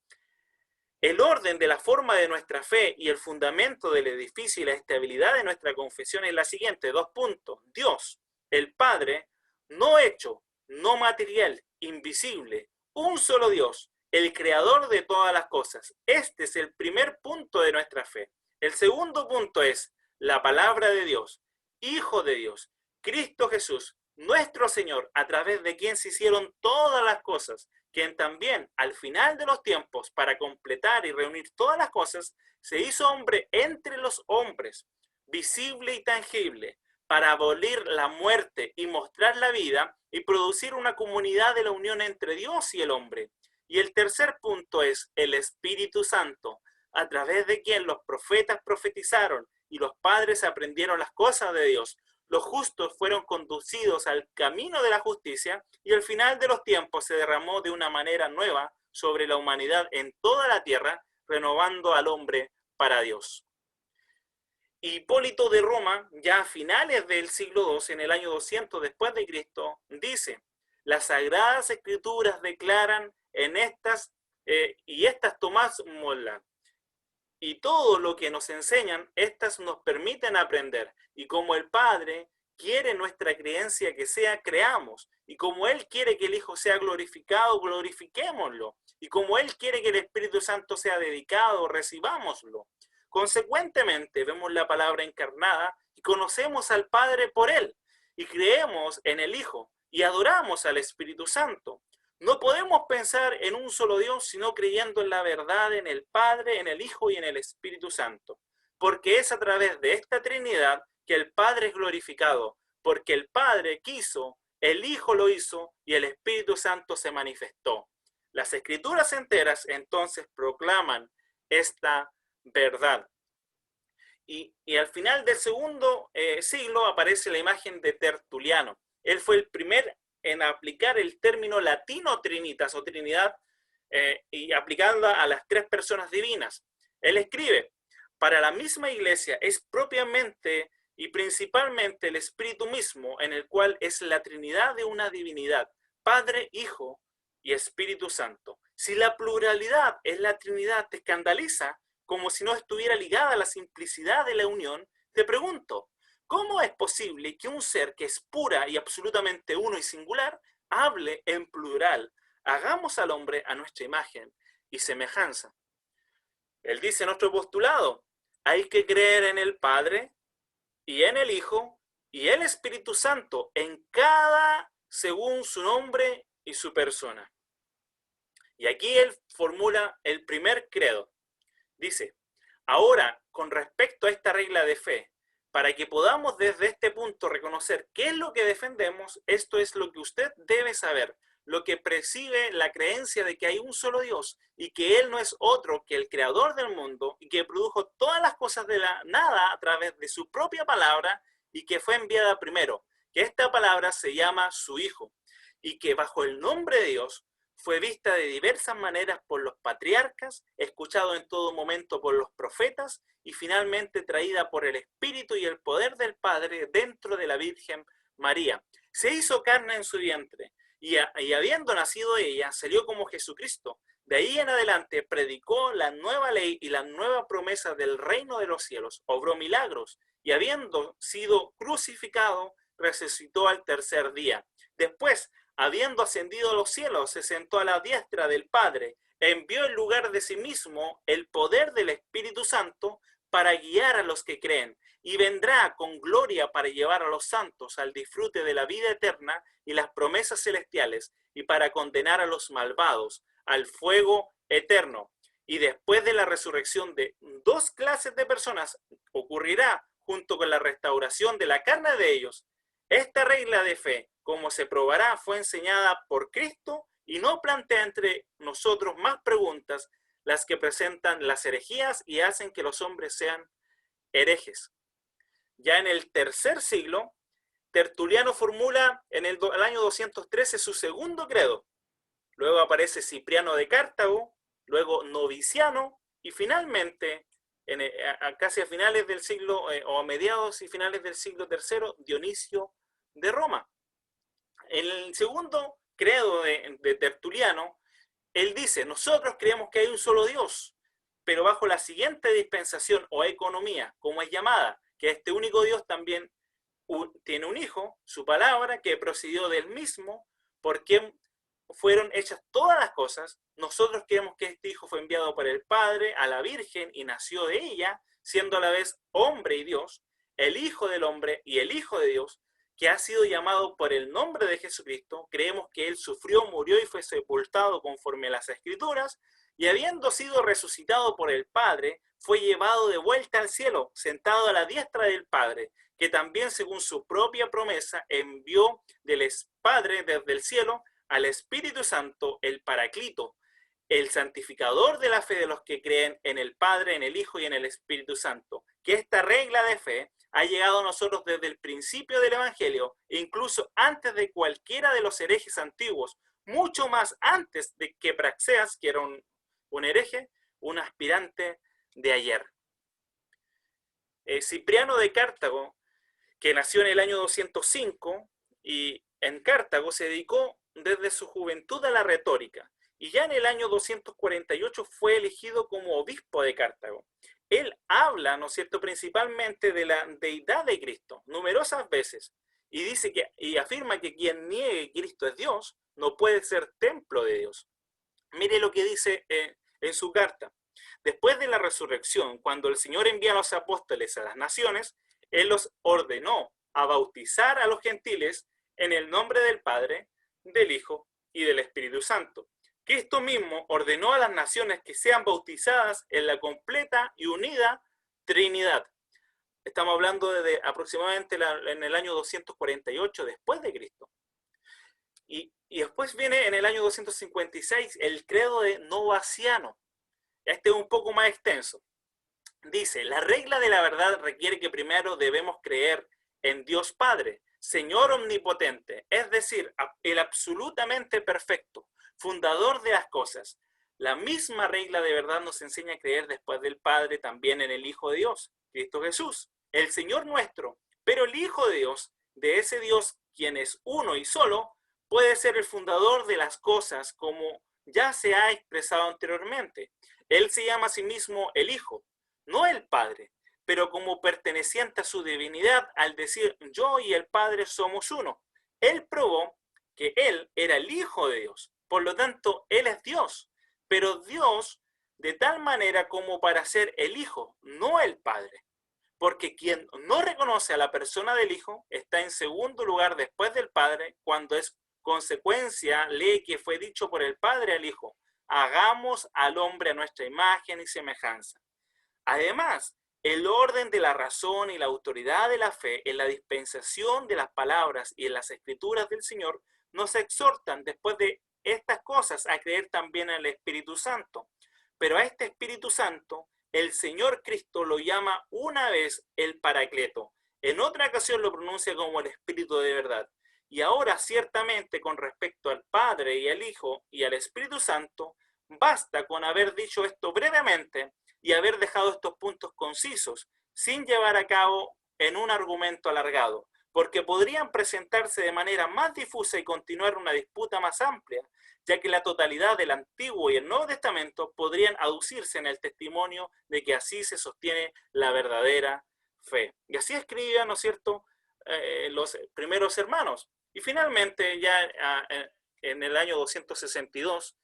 el orden de la forma de nuestra fe y el fundamento del edificio y la estabilidad de nuestra confesión es la siguiente. 2 puntos. Dios, el Padre, no hecho, no material, invisible, un solo Dios, el creador de todas las cosas. Este es el primer punto de nuestra fe. El segundo punto es la palabra de Dios, Hijo de Dios, Cristo Jesús, nuestro Señor, a través de quien se hicieron todas las cosas, quien también al final de los tiempos, para completar y reunir todas las cosas, se hizo hombre entre los hombres, visible y tangible, para abolir la muerte y mostrar la vida y producir una comunidad de la unión entre Dios y el hombre. Y el tercer punto es el Espíritu Santo, a través de quien los profetas profetizaron y los padres aprendieron las cosas de Dios. Los justos fueron conducidos al camino de la justicia y al final de los tiempos se derramó de una manera nueva sobre la humanidad en toda la tierra, renovando al hombre para Dios. Hipólito de Roma, ya a finales del siglo II, en el año 200 después de Cristo, dice, las Sagradas Escrituras declaran en estas, y estas Tomás Mola, y todo lo que nos enseñan, estas nos permiten aprender. Y como el Padre quiere nuestra creencia que sea, creamos. Y como Él quiere que el Hijo sea glorificado, glorifiquémoslo. Y como Él quiere que el Espíritu Santo sea dedicado, recibámoslo. Consecuentemente, vemos la palabra encarnada y conocemos al Padre por Él. Y creemos en el Hijo y adoramos al Espíritu Santo. No podemos pensar en un solo Dios, sino creyendo en la verdad, en el Padre, en el Hijo y en el Espíritu Santo. Porque es a través de esta Trinidad que el Padre es glorificado, porque el Padre quiso, el Hijo lo hizo y el Espíritu Santo se manifestó. Las Escrituras enteras entonces proclaman esta verdad. Y al final del segundo siglo aparece la imagen de Tertuliano. Él fue el primer en aplicar el término latino trinitas o trinidad y aplicarla a las 3 personas divinas. Él escribe, para la misma iglesia es propiamente y principalmente el Espíritu mismo, en el cual es la Trinidad de una divinidad, Padre, Hijo y Espíritu Santo. Si la pluralidad es la Trinidad te escandaliza, como si no estuviera ligada a la simplicidad de la unión, te pregunto, ¿cómo es posible que un ser que es pura y absolutamente uno y singular hable en plural? Hagamos al hombre a nuestra imagen y semejanza. Él dice en nuestro postulado, hay que creer en el Padre y en el Hijo y el Espíritu Santo, en cada según su nombre y su persona. Y aquí él formula el primer credo. Dice, ahora, con respecto a esta regla de fe, para que podamos desde este punto reconocer qué es lo que defendemos, esto es lo que usted debe saber, lo que preside la creencia de que hay un solo Dios y que Él no es otro que el creador del mundo y que produjo todas las cosas de la nada a través de su propia palabra y que fue enviada primero, que esta palabra se llama su Hijo y que bajo el nombre de Dios fue vista de diversas maneras por los patriarcas, escuchado en todo momento por los profetas y finalmente traída por el Espíritu y el poder del Padre dentro de la Virgen María. Se hizo carne en su vientre y habiendo nacido ella, salió como Jesucristo. De ahí en adelante predicó la nueva ley y la nueva promesa del reino de los cielos, obró milagros y habiendo sido crucificado, resucitó al tercer día. Después, habiendo ascendido a los cielos, se sentó a la diestra del Padre, envió en lugar de sí mismo el poder del Espíritu Santo para guiar a los que creen, y vendrá con gloria para llevar a los santos al disfrute de la vida eterna y las promesas celestiales, y para condenar a los malvados, al fuego eterno. Y después de la resurrección de dos clases de personas ocurrirá junto con la restauración de la carne de ellos. Esta regla de fe, como se probará, fue enseñada por Cristo y no plantea entre nosotros más preguntas, las que presentan las herejías y hacen que los hombres sean herejes. Ya en el tercer siglo, Tertuliano formula en el año 213 su segundo credo. Luego aparece Cipriano de Cartago, luego Noviciano y finalmente, casi a finales del siglo, o a mediados y finales del siglo III, Dionisio de Roma. En el segundo credo de Tertuliano, él dice, nosotros creemos que hay un solo Dios, pero bajo la siguiente dispensación o economía, como es llamada, que este único Dios también tiene un hijo, su palabra, que procedió del mismo, por quien fueron hechas todas las cosas. Nosotros creemos que este hijo fue enviado por el Padre a la Virgen y nació de ella, siendo a la vez hombre y Dios, el Hijo del hombre y el Hijo de Dios, que ha sido llamado por el nombre de Jesucristo. Creemos que él sufrió, murió y fue sepultado conforme a las Escrituras, y habiendo sido resucitado por el Padre, fue llevado de vuelta al cielo, sentado a la diestra del Padre, que también según su propia promesa envió del Padre desde el cielo al Espíritu Santo, el Paraclito, el santificador de la fe de los que creen en el Padre, en el Hijo y en el Espíritu Santo. Que esta regla de fe ha llegado a nosotros desde el principio del Evangelio, incluso antes de cualquiera de los herejes antiguos, mucho más antes de que Praxeas, que era un hereje, un aspirante de ayer. Cipriano de Cartago, que nació en el año 205 y en Cartago se dedicó desde su juventud a la retórica, y ya en el año 248 fue elegido como obispo de Cartago. Él habla, ¿no es cierto?, principalmente de la deidad de Cristo, numerosas veces, y dice y afirma que quien niegue que Cristo es Dios, no puede ser templo de Dios. Mire lo que dice en su carta. Después de la resurrección, cuando el Señor envía a los apóstoles a las naciones, Él los ordenó a bautizar a los gentiles en el nombre del Padre, del Hijo y del Espíritu Santo. Cristo mismo ordenó a las naciones que sean bautizadas en la completa y unida Trinidad. Estamos hablando de aproximadamente en el año 248 después de Cristo. Y después viene en el año 256 el credo de Novaciano. Este es un poco más extenso. Dice, la regla de la verdad requiere que primero debemos creer en Dios Padre, Señor omnipotente, es decir, el absolutamente perfecto, fundador de las cosas. La misma regla de verdad nos enseña a creer después del Padre también en el Hijo de Dios, Cristo Jesús, el Señor nuestro, pero el Hijo de Dios, de ese Dios quien es uno y solo, puede ser el fundador de las cosas como ya se ha expresado anteriormente. Él se llama a sí mismo el Hijo, no el Padre, pero como perteneciente a su divinidad al decir yo y el Padre somos uno. Él probó que Él era el Hijo de Dios, por lo tanto Él es Dios, pero Dios de tal manera como para ser el Hijo, no el Padre. Porque quien no reconoce a la persona del Hijo está en segundo lugar después del Padre, cuando es consecuencia, lee que fue dicho por el Padre al Hijo, hagamos al hombre a nuestra imagen y semejanza. Además, el orden de la razón y la autoridad de la fe en la dispensación de las palabras y en las escrituras del Señor nos exhortan después de estas cosas a creer también en el Espíritu Santo. Pero a este Espíritu Santo, el Señor Cristo lo llama una vez el Paracleto, en otra ocasión lo pronuncia como el Espíritu de verdad. Y ahora ciertamente con respecto al Padre y al Hijo y al Espíritu Santo, basta con haber dicho esto brevemente y haber dejado estos puntos concisos, sin llevar a cabo en un argumento alargado, porque podrían presentarse de manera más difusa y continuar una disputa más amplia, ya que la totalidad del Antiguo y el Nuevo Testamento podrían aducirse en el testimonio de que así se sostiene la verdadera fe. Y así escribían, ¿no es cierto?, los primeros hermanos. Y finalmente, ya en el año 262,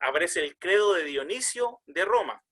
aparece el credo de Dionisio de Roma.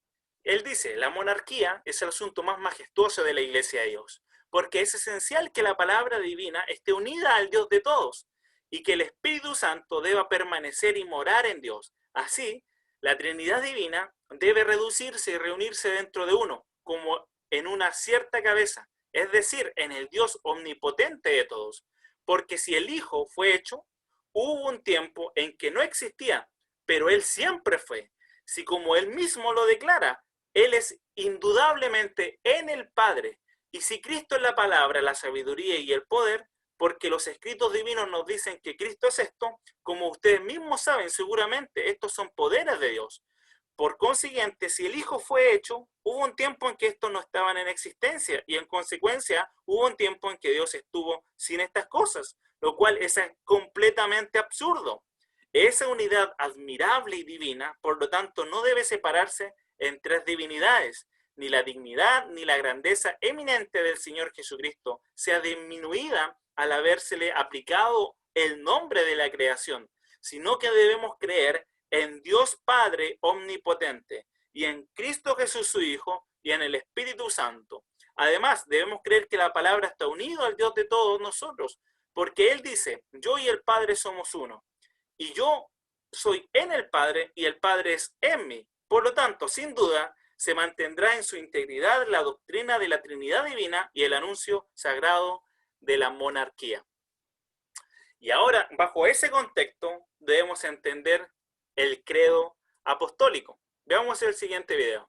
Él dice, la monarquía es el asunto más majestuoso de la Iglesia de Dios, porque es esencial que la palabra divina esté unida al Dios de todos, y que el Espíritu Santo deba permanecer y morar en Dios. Así, La Trinidad divina debe reducirse y reunirse dentro de uno, como en una cierta cabeza, es decir, en el Dios omnipotente de todos. Porque si el Hijo fue hecho, hubo un tiempo en que no existía, pero Él siempre fue. Si como Él mismo lo declara, Él es indudablemente en el Padre. Y si Cristo es la palabra, la sabiduría y el poder, porque los escritos divinos nos dicen que Cristo es esto, como ustedes mismos saben seguramente, estos son poderes de Dios. Por consiguiente, si el Hijo fue hecho, hubo un tiempo en que estos no estaban en existencia y en consecuencia hubo un tiempo en que Dios estuvo sin estas cosas, lo cual es completamente absurdo. Esa unidad admirable y divina, por lo tanto, no debe separarse en tres divinidades, ni la dignidad ni la grandeza eminente del Señor Jesucristo sea disminuida al habérsele aplicado el nombre de la creación, sino que debemos creer en Dios Padre omnipotente y en Cristo Jesús su Hijo y en el Espíritu Santo. Además, debemos creer que la palabra está unida al Dios de todos nosotros, porque Él dice, yo y el Padre somos uno, y yo soy en el Padre y el Padre es en mí. Por lo tanto, sin duda, se mantendrá en su integridad la doctrina de la Trinidad Divina y el anuncio sagrado de la monarquía. Y ahora, bajo ese contexto, debemos entender el credo apostólico. Veamos el siguiente video.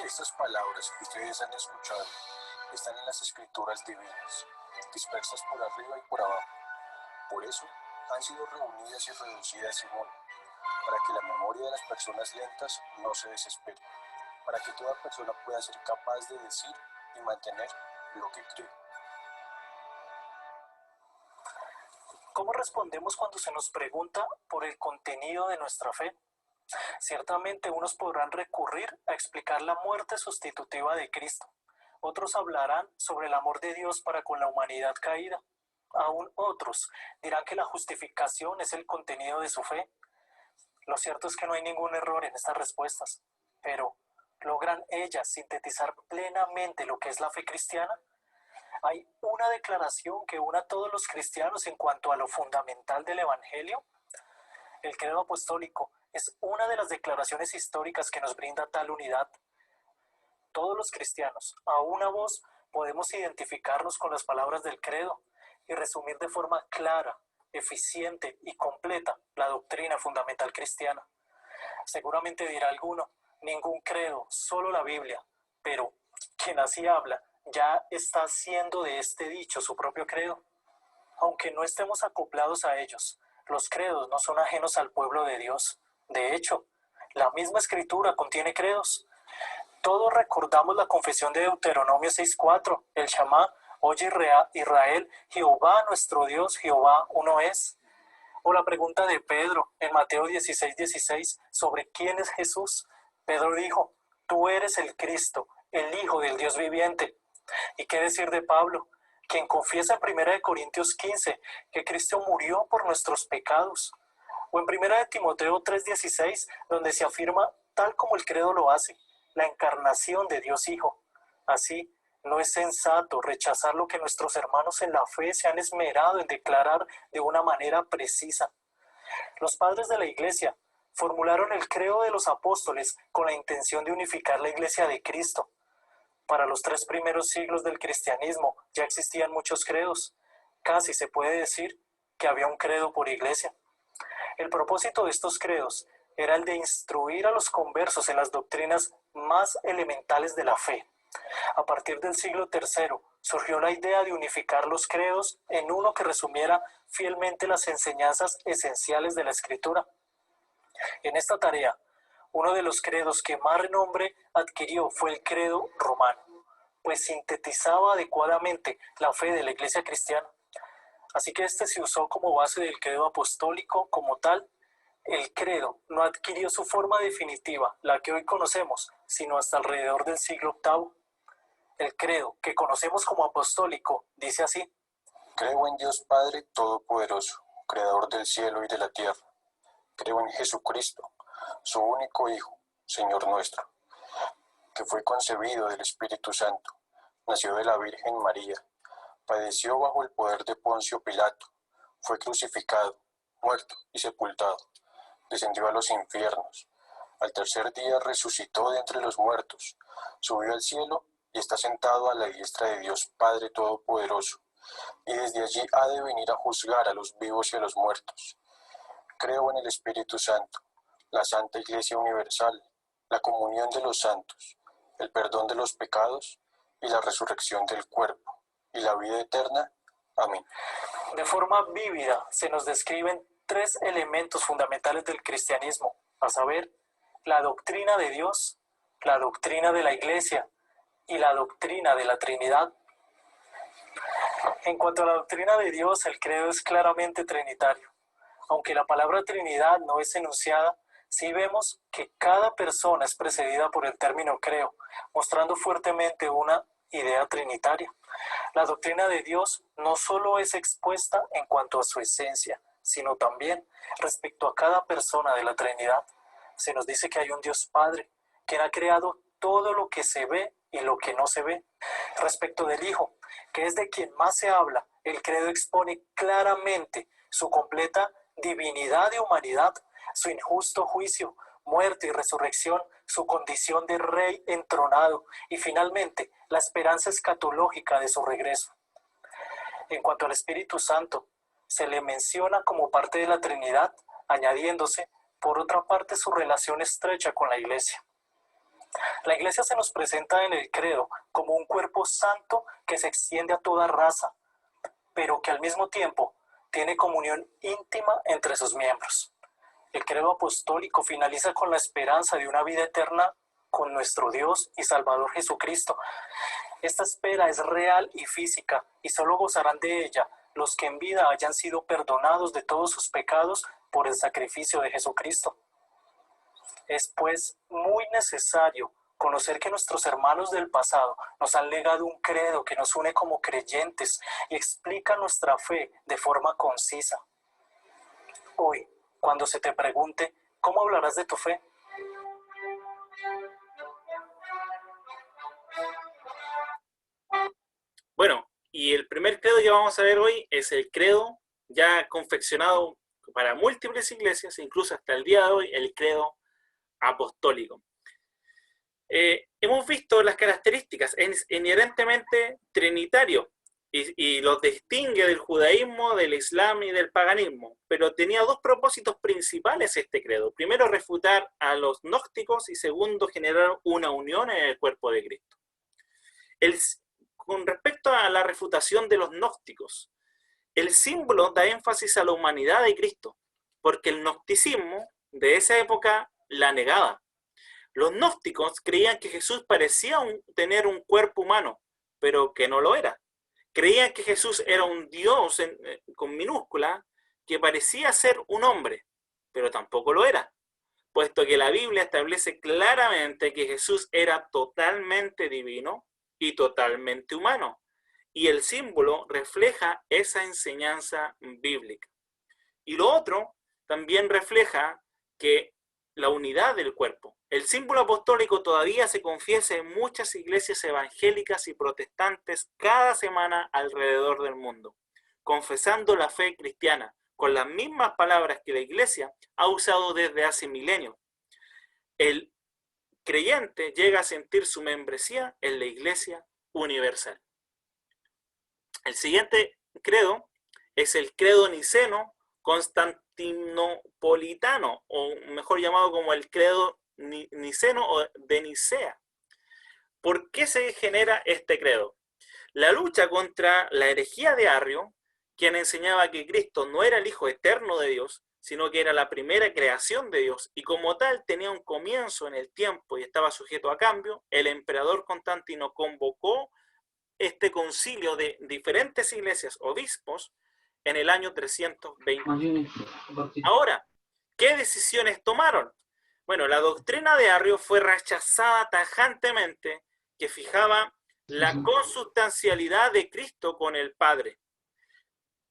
Estas palabras que ustedes han escuchado están en las escrituras divinas, dispersas por arriba y por abajo. Por eso han sido reunidas y reducidas en uno, para que la memoria de las personas lentas no se desespere, para que toda persona pueda ser capaz de decir y mantener lo que cree. ¿Cómo respondemos cuando se nos pregunta por el contenido de nuestra fe? Ciertamente unos podrán recurrir a explicar la muerte sustitutiva de Cristo. Otros hablarán sobre el amor de Dios para con la humanidad caída. Aún otros dirán que la justificación es el contenido de su fe. Lo cierto es que no hay ningún error en estas respuestas, pero ¿logran ellas sintetizar plenamente lo que es la fe cristiana? ¿Hay una declaración que una a todos los cristianos en cuanto a lo fundamental del Evangelio? El credo apostólico es una de las declaraciones históricas que nos brinda tal unidad. Todos los cristianos, a una voz, podemos identificarnos con las palabras del credo y resumir de forma clara, eficiente y completa la doctrina fundamental cristiana. Seguramente dirá alguno, ningún credo, solo la Biblia, pero quien así habla ya está haciendo de este dicho su propio credo. Aunque no estemos acoplados a ellos, los credos no son ajenos al pueblo de Dios. De hecho, la misma escritura contiene credos. Todos recordamos la confesión de Deuteronomio 6:4, el Shamá, oye Israel, Jehová nuestro Dios, Jehová uno es. O la pregunta de Pedro en Mateo 16:16 sobre quién es Jesús. Pedro dijo, tú eres el Cristo, el Hijo del Dios viviente. ¿Y qué decir de Pablo, quien confiesa en 1 Corintios 15 que Cristo murió por nuestros pecados? O en 1 Timoteo 3:16, donde se afirma, tal como el credo lo hace, la encarnación de Dios Hijo. Así, no es sensato rechazar lo que nuestros hermanos en la fe se han esmerado en declarar de una manera precisa. Los padres de la Iglesia formularon el credo de los apóstoles con la intención de unificar la Iglesia de Cristo. Para los 3 primeros siglos del cristianismo ya existían muchos credos. Casi se puede decir que había un credo por iglesia. El propósito de estos credos era el de instruir a los conversos en las doctrinas más elementales de la fe. A partir del siglo III surgió la idea de unificar los credos en uno que resumiera fielmente las enseñanzas esenciales de la Escritura. En esta tarea, uno de los credos que más renombre adquirió fue el credo romano, pues sintetizaba adecuadamente la fe de la Iglesia cristiana. Así que este se usó como base del credo apostólico como tal. El credo no adquirió su forma definitiva, la que hoy conocemos, sino hasta alrededor del siglo VIII. El credo, que conocemos como apostólico, dice así: Creo en Dios Padre Todopoderoso, Creador del cielo y de la tierra, Creo en Jesucristo, su único Hijo, Señor nuestro, que fue concebido del Espíritu Santo, nació de la Virgen María, padeció bajo el poder de Poncio Pilato, fue crucificado, muerto y sepultado, descendió a los infiernos. Al tercer día resucitó de entre los muertos, subió al cielo y está sentado a la diestra de Dios Padre Todopoderoso, y desde allí ha de venir a juzgar a los vivos y a los muertos. Creo en el Espíritu Santo, la Santa Iglesia Universal, la comunión de los santos, el perdón de los pecados y la resurrección del cuerpo, y la vida eterna. Amén. De forma vívida se nos describen tres elementos fundamentales del cristianismo, a saber, la doctrina de Dios, la doctrina de la Iglesia y la doctrina de la Trinidad. En cuanto a la doctrina de Dios, el credo es claramente trinitario. Aunque la palabra Trinidad no es enunciada, sí vemos que cada persona es precedida por el término creo, mostrando fuertemente una idea trinitaria. La doctrina de Dios no solo es expuesta en cuanto a su esencia, sino también respecto a cada persona de la Trinidad. Se nos dice que hay un Dios Padre, quien ha creado todo lo que se ve y lo que no se ve. Respecto del Hijo, que es de quien más se habla, el credo expone claramente su completa divinidad y humanidad, su injusto juicio, muerte y resurrección, su condición de rey entronado y finalmente la esperanza escatológica de su regreso. En cuanto al Espíritu Santo, se le menciona como parte de la Trinidad, añadiéndose, por otra parte, su relación estrecha con la Iglesia. La Iglesia se nos presenta en el credo como un cuerpo santo que se extiende a toda raza, pero que al mismo tiempo tiene comunión íntima entre sus miembros. El credo apostólico finaliza con la esperanza de una vida eterna con nuestro Dios y Salvador Jesucristo. Esta espera es real y física, y solo gozarán de ella los que en vida hayan sido perdonados de todos sus pecados por el sacrificio de Jesucristo. Es pues muy necesario conocer que nuestros hermanos del pasado nos han legado un credo que nos une como creyentes y explica nuestra fe de forma concisa. Hoy, cuando se te pregunte, ¿cómo hablarás de tu fe? Bueno, y el primer credo que vamos a ver hoy es el credo ya confeccionado para múltiples iglesias, incluso hasta el día de hoy, el credo apostólico. Hemos visto las características, es inherentemente trinitario y los distingue del judaísmo, del islam y del paganismo, pero tenía dos propósitos principales este credo. Primero, refutar a los gnósticos y segundo, generar una unión en el cuerpo de Cristo. Con respecto a la refutación de los gnósticos, el símbolo da énfasis a la humanidad de Cristo, porque el gnosticismo de esa época la negaba. Los gnósticos creían que Jesús parecía tener un cuerpo humano, pero que no lo era. Creían que Jesús era un Dios con minúscula, que parecía ser un hombre, pero tampoco lo era, puesto que la Biblia establece claramente que Jesús era totalmente divino y totalmente humano, y el símbolo refleja esa enseñanza bíblica. Y lo otro también refleja que la unidad del cuerpo. El símbolo apostólico todavía se confiesa en muchas iglesias evangélicas y protestantes cada semana alrededor del mundo, confesando la fe cristiana con las mismas palabras que la iglesia ha usado desde hace milenios. El creyente llega a sentir su membresía en la iglesia universal. El siguiente credo es el credo niceno constantinopolitano, o mejor llamado como el credo niceno o de Nicea. ¿Por qué se genera este credo? La lucha contra la herejía de Arrio, quien enseñaba que Cristo no era el Hijo eterno de Dios, sino que era la primera creación de Dios, y como tal tenía un comienzo en el tiempo y estaba sujeto a cambio, el emperador Constantino convocó este concilio de diferentes iglesias, obispos, en el año 320. Ahora, ¿qué decisiones tomaron? Bueno, la doctrina de Arrio fue rechazada tajantemente, que fijaba la consubstancialidad de Cristo con el Padre.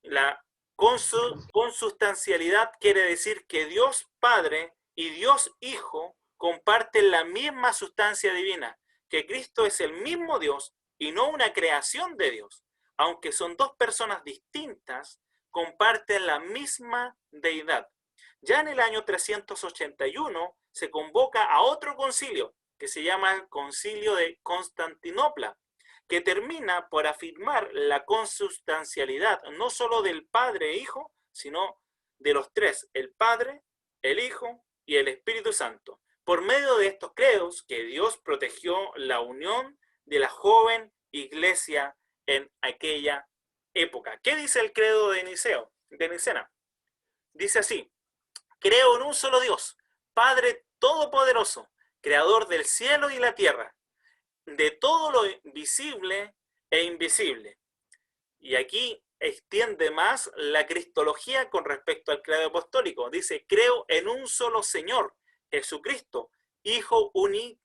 La Consustancialidad quiere decir que Dios Padre y Dios Hijo comparten la misma sustancia divina, que Cristo es el mismo Dios y no una creación de Dios. Aunque son dos personas distintas, comparten la misma deidad. Ya en el año 381 se convoca a otro concilio, que se llama el Concilio de Constantinopla, que termina por afirmar la consustancialidad no solo del Padre e Hijo, sino de los tres, el Padre, el Hijo y el Espíritu Santo. Por medio de estos credos que Dios protegió la unión de la joven iglesia en aquella época. ¿Qué dice el credo de Nicena? Dice así: creo en un solo Dios, Padre Todopoderoso, Creador del cielo y la tierra, de todo lo visible e invisible. Y aquí extiende más la cristología con respecto al credo apostólico. Dice: creo en un solo Señor, Jesucristo, Hijo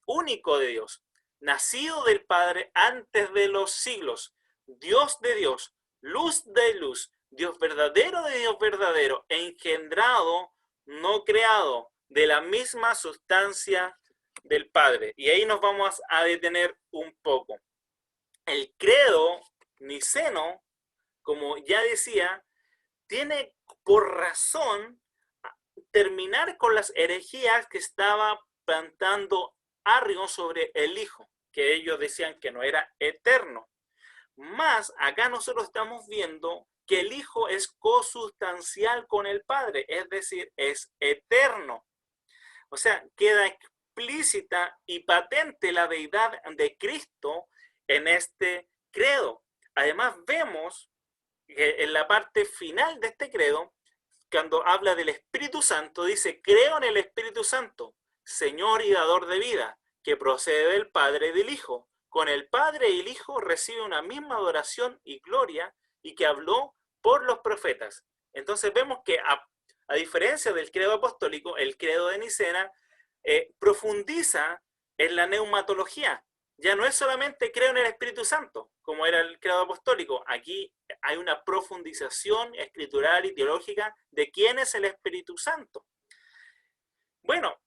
único de Dios, nacido del Padre antes de los siglos, Dios de Dios, luz de luz, Dios verdadero de Dios verdadero, engendrado, no creado, de la misma sustancia del Padre. Y ahí nos vamos a detener un poco. El credo niceno, como ya decía, tiene por razón terminar con las herejías que estaba plantando Arrio sobre el Hijo, que ellos decían que no era eterno. Más acá nosotros estamos viendo que el Hijo es cosustancial con el Padre, es decir, es eterno. O sea, queda explícita y patente la deidad de Cristo en este credo. Además vemos que en la parte final de este credo, cuando habla del Espíritu Santo, dice: creo en el Espíritu Santo, Señor y dador de vida, que procede del Padre y del Hijo. Con el Padre y el Hijo recibe una misma adoración y gloria, y que habló por los profetas. Entonces vemos que a diferencia del credo apostólico, el credo de Nicena profundiza en la neumatología. Ya no es solamente creo en el Espíritu Santo, como era el credo apostólico. Aquí hay una profundización escritural y teológica de quién es el Espíritu Santo. Bueno,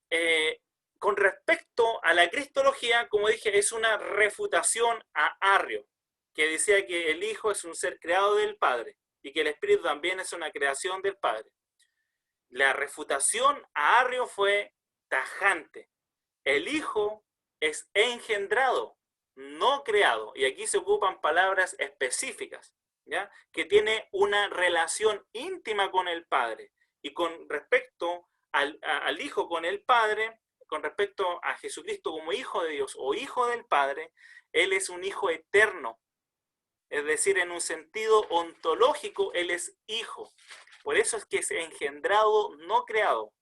con respecto a la cristología, como dije, es una refutación a Arrio, que decía que el Hijo es un ser creado del Padre y que el Espíritu también es una creación del Padre. La refutación a Arrio fue tajante. El Hijo es engendrado, no creado. Y aquí se ocupan palabras específicas, ¿ya? Que tiene una relación íntima con el Padre. Y con respecto al Hijo con el Padre, con respecto a Jesucristo como Hijo de Dios o Hijo del Padre, Él es un Hijo eterno. Es decir, en un sentido ontológico, Él es Hijo. Por eso es que es engendrado, no creado.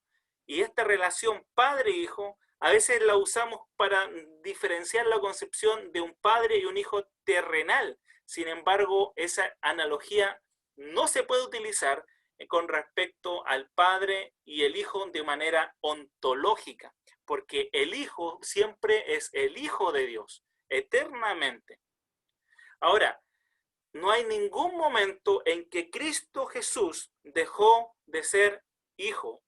Y esta relación padre-hijo a veces la usamos para diferenciar la concepción de un padre y un hijo terrenal. Sin embargo, esa analogía no se puede utilizar con respecto al padre y el hijo de manera ontológica, porque el hijo siempre es el Hijo de Dios, eternamente. Ahora, no hay ningún momento en que Cristo Jesús dejó de ser hijo.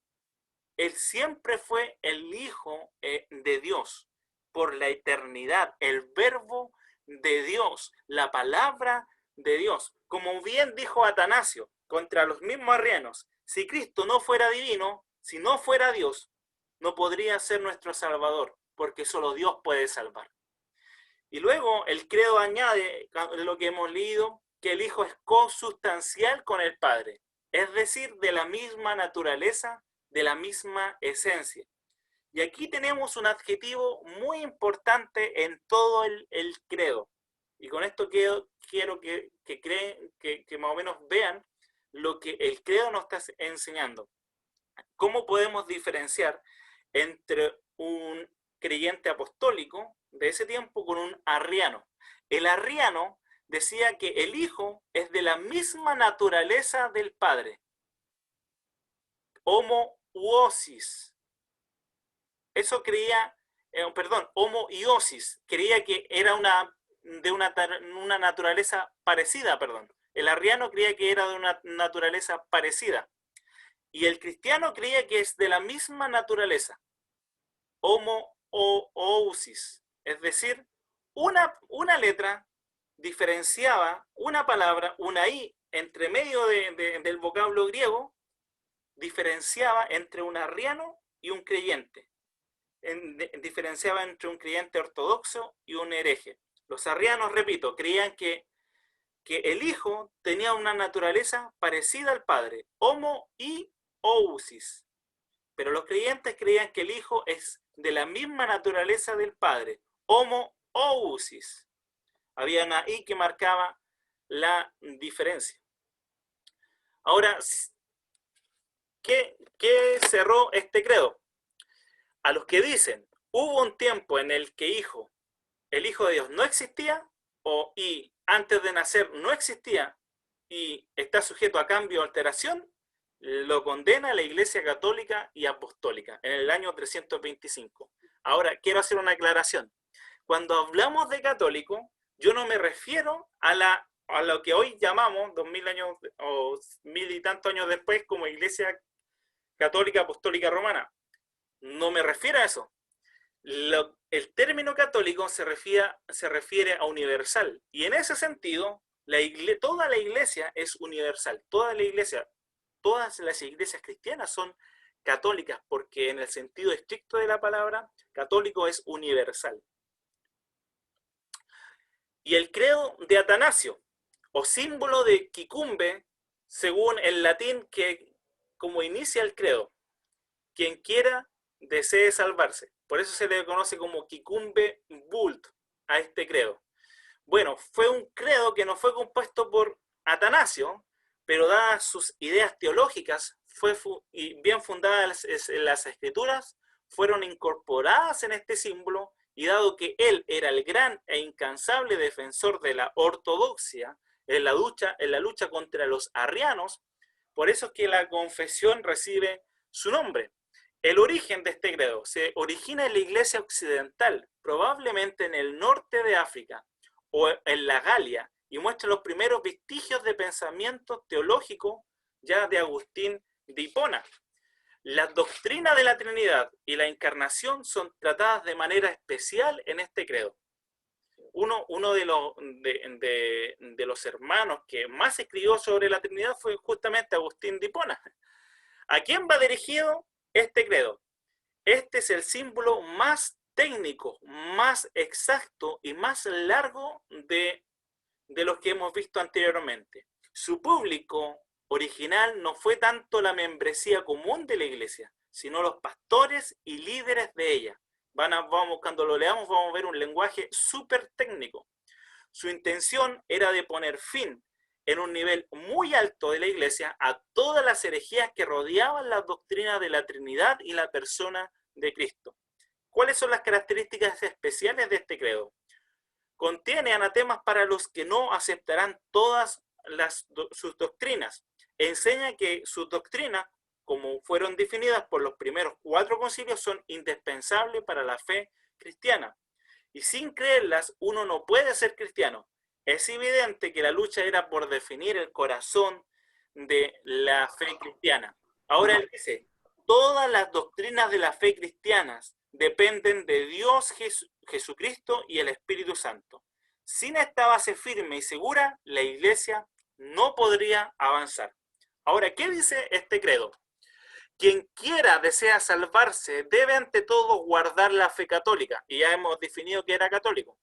Él siempre fue el Hijo de Dios por la eternidad, el Verbo de Dios, la palabra de Dios. Como bien dijo Atanasio contra los mismos arrianos, si Cristo no fuera divino, si no fuera Dios, no podría ser nuestro Salvador, porque solo Dios puede salvar. Y luego el credo añade, de lo que hemos leído, que el Hijo es consustancial con el Padre, es decir, de la misma naturaleza, de la misma esencia. Y aquí tenemos un adjetivo muy importante en todo el credo. Y con esto quiero que más o menos vean lo que el credo nos está enseñando. ¿Cómo podemos diferenciar entre un creyente apostólico de ese tiempo con un arriano? El arriano decía que el Hijo es de la misma naturaleza del Padre. Homoouosis. Eso creía, homoiosis. Creía que era una naturaleza parecida, El arriano creía que era de una naturaleza parecida. Y el cristiano creía que es de la misma naturaleza. Homoousis. Es decir, una letra diferenciaba una palabra, una I, entre medio del vocablo griego, diferenciaba entre un arriano y un creyente. Diferenciaba entre un creyente ortodoxo y un hereje. Los arrianos, repito, creían que el Hijo tenía una naturaleza parecida al Padre, homoousis. Pero los creyentes creían que el Hijo es de la misma naturaleza del Padre, homoousis. Había una I que marcaba la diferencia. Ahora, ¿qué cerró este credo? A los que dicen, hubo un tiempo en el que el Hijo de Dios no existía, y antes de nacer no existía, y está sujeto a cambio o alteración, lo condena la Iglesia Católica y Apostólica en el año 325. Ahora, quiero hacer una aclaración. Cuando hablamos de católico, yo no me refiero a lo que hoy llamamos, 2000 años o 1000 y tantos años después, como Iglesia Católica Apostólica Romana. No me refiero a eso. El término católico se refiere a universal. Y en ese sentido, toda la iglesia es universal. Todas las iglesias cristianas son católicas, porque en el sentido estricto de la palabra, católico es universal. Y el credo de Atanasio, o símbolo de quicumbe, según el latín que como inicia el credo, quien quiera desee salvarse. Por eso se le conoce como quicumbe vult a este credo. Bueno, fue un credo que no fue compuesto por Atanasio, pero dadas sus ideas teológicas y bien fundadas en las escrituras, fueron incorporadas en este símbolo, y dado que él era el gran e incansable defensor de la ortodoxia en la lucha contra los arrianos, por eso es que la confesión recibe su nombre. El origen de este credo se origina en la iglesia occidental, probablemente en el norte de África o en la Galia, y muestra los primeros vestigios de pensamiento teológico ya de Agustín de Hipona. Las doctrinas de la Trinidad y la Encarnación son tratadas de manera especial en este credo. Uno de los hermanos que más escribió sobre la Trinidad fue justamente Agustín de Hipona. ¿A quién va dirigido este credo? Este es el símbolo más técnico, más exacto y más largo de los que hemos visto anteriormente. Su público original no fue tanto la membresía común de la iglesia, sino los pastores y líderes de ella. Cuando lo leamos vamos a ver un lenguaje súper técnico. Su intención era de poner fin en un nivel muy alto de la iglesia a todas las herejías que rodeaban las doctrinas de la Trinidad y la persona de Cristo. ¿Cuáles son las características especiales de este credo? Contiene anatemas para los que no aceptarán todas sus doctrinas. Enseña que sus doctrinas, como fueron definidas por los primeros 4 concilios, son indispensables para la fe cristiana. Y sin creerlas, uno no puede ser cristiano. Es evidente que la lucha era por definir el corazón de la fe cristiana. Ahora él dice, todas las doctrinas de la fe cristianas dependen de Dios Jesucristo y el Espíritu Santo. Sin esta base firme y segura, la iglesia no podría avanzar. Ahora, ¿qué dice este credo? Quien desea salvarse, debe ante todo guardar la fe católica. Y ya hemos definido que era católico.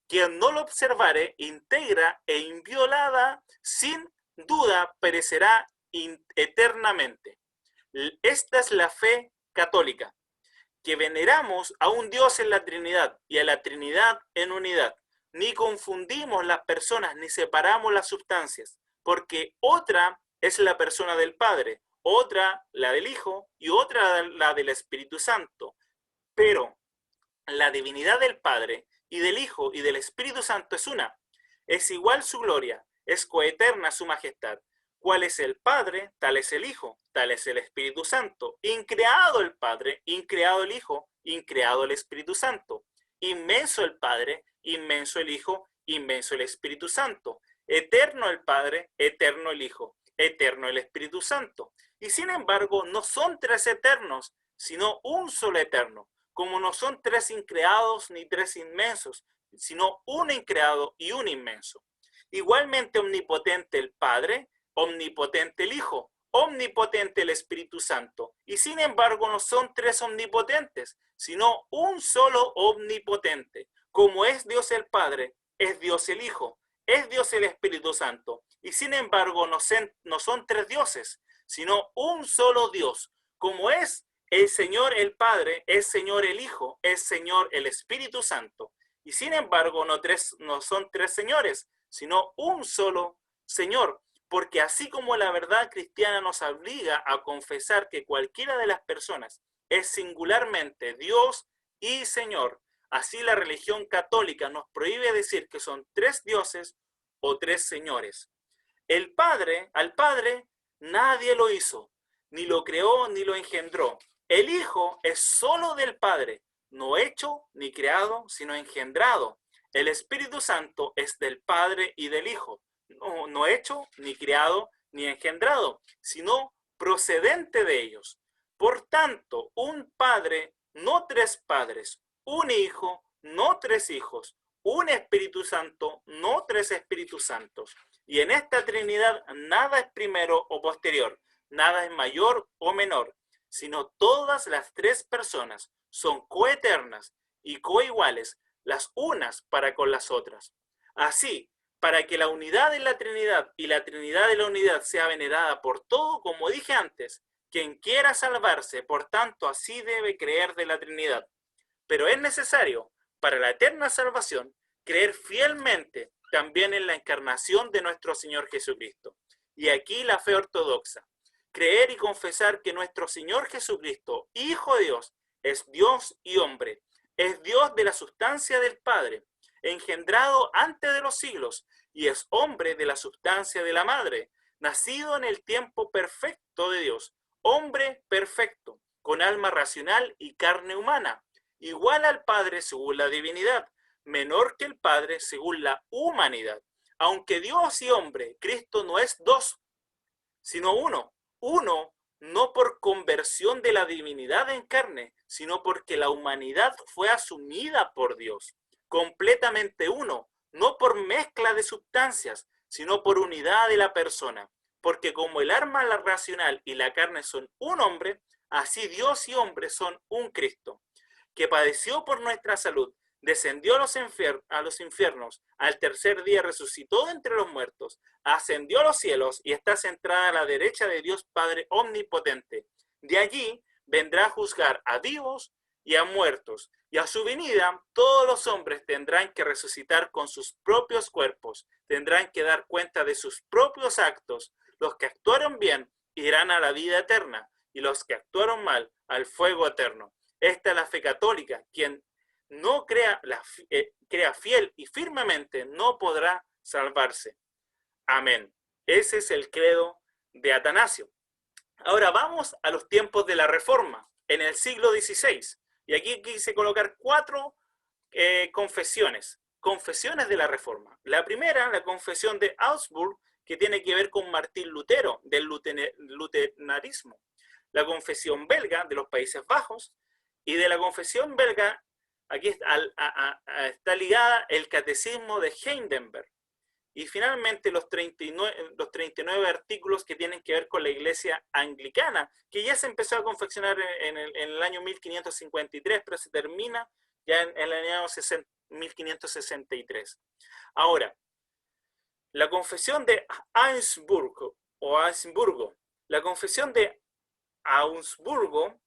Quien no lo observare, íntegra e inviolada, sin duda perecerá eternamente. Esta es la fe católica, que veneramos a un Dios en la Trinidad y a la Trinidad en unidad. Ni confundimos las personas ni separamos las sustancias, porque otra es la persona del Padre, otra la del Hijo y otra la del Espíritu Santo. Pero la divinidad del Padre y del Hijo y del Espíritu Santo es una. Es igual su gloria, es coeterna su majestad. ¿Cuál es el Padre? Tal es el Hijo, tal es el Espíritu Santo. Increado el Padre, increado el Hijo, increado el Espíritu Santo. Inmenso el Padre, inmenso el Hijo, inmenso el Espíritu Santo. Eterno el Padre, eterno el Hijo, eterno el Espíritu Santo. Y sin embargo, no son tres eternos, sino un solo eterno, como no son tres increados ni tres inmensos, sino un increado y un inmenso. Igualmente omnipotente el Padre, omnipotente el Hijo, omnipotente el Espíritu Santo. Y sin embargo, no son tres omnipotentes, sino un solo omnipotente. Como es Dios el Padre, es Dios el Hijo, es Dios el Espíritu Santo. Y sin embargo, no son tres dioses, sino un solo Dios. Como es el Señor el Padre, es Señor el Hijo, es Señor el Espíritu Santo. Y sin embargo, no son tres señores, sino un solo Señor. Porque así como la verdad cristiana nos obliga a confesar que cualquiera de las personas es singularmente Dios y Señor, así la religión católica nos prohíbe decir que son tres dioses o tres señores. Al Padre nadie lo hizo, ni lo creó ni lo engendró. El Hijo es solo del Padre, no hecho ni creado, sino engendrado. El Espíritu Santo es del Padre y del Hijo, no hecho ni creado ni engendrado, sino procedente de ellos. Por tanto, un Padre, no tres padres, un Hijo, no tres hijos, un Espíritu Santo, no tres Espíritus Santos. Y en esta Trinidad nada es primero o posterior, nada es mayor o menor, sino todas las tres personas son coeternas y coiguales las unas para con las otras. Así, para que la unidad en la Trinidad y la Trinidad de la unidad sea venerada por todo, como dije antes, quien quiera salvarse, por tanto, así debe creer de la Trinidad. Pero es necesario, para la eterna salvación, creer fielmente también en la encarnación de nuestro Señor Jesucristo. Y aquí la fe ortodoxa. Creer y confesar que nuestro Señor Jesucristo, Hijo de Dios, es Dios y hombre, es Dios de la sustancia del Padre, engendrado antes de los siglos, y es hombre de la sustancia de la Madre, nacido en el tiempo perfecto de Dios, hombre perfecto, con alma racional y carne humana, igual al Padre según la divinidad, menor que el Padre según la humanidad. Aunque Dios y hombre, Cristo no es dos, sino uno. Uno, no por conversión de la divinidad en carne, sino porque la humanidad fue asumida por Dios. Completamente uno, no por mezcla de sustancias, sino por unidad de la persona. Porque como el alma racional y la carne son un hombre, así Dios y hombre son un Cristo, que padeció por nuestra salud, descendió a los infiernos, al tercer día resucitó de entre los muertos, ascendió a los cielos y está sentada a la derecha de Dios Padre Omnipotente. De allí vendrá a juzgar a vivos y a muertos, y a su venida todos los hombres tendrán que resucitar con sus propios cuerpos, tendrán que dar cuenta de sus propios actos. Los que actuaron bien irán a la vida eterna, y los que actuaron mal al fuego eterno. Esta es la fe católica. Quien no crea fiel y firmemente no podrá salvarse. Amén. Ese es el credo de Atanasio. Ahora vamos a los tiempos de la Reforma, en el siglo XVI. Y aquí quise colocar 4 confesiones de la Reforma. La primera, la confesión de Augsburg, que tiene que ver con Martín Lutero, del luteranismo. La confesión belga de los Países Bajos, y de la confesión belga, aquí está ligada el catecismo de Heidelberg. Y finalmente los 39 artículos que tienen que ver con la iglesia anglicana, que ya se empezó a confeccionar en el año 1553, pero se termina ya en el año 1563. Ahora, la confesión de Augsburgo, la confesión de Augsburgo,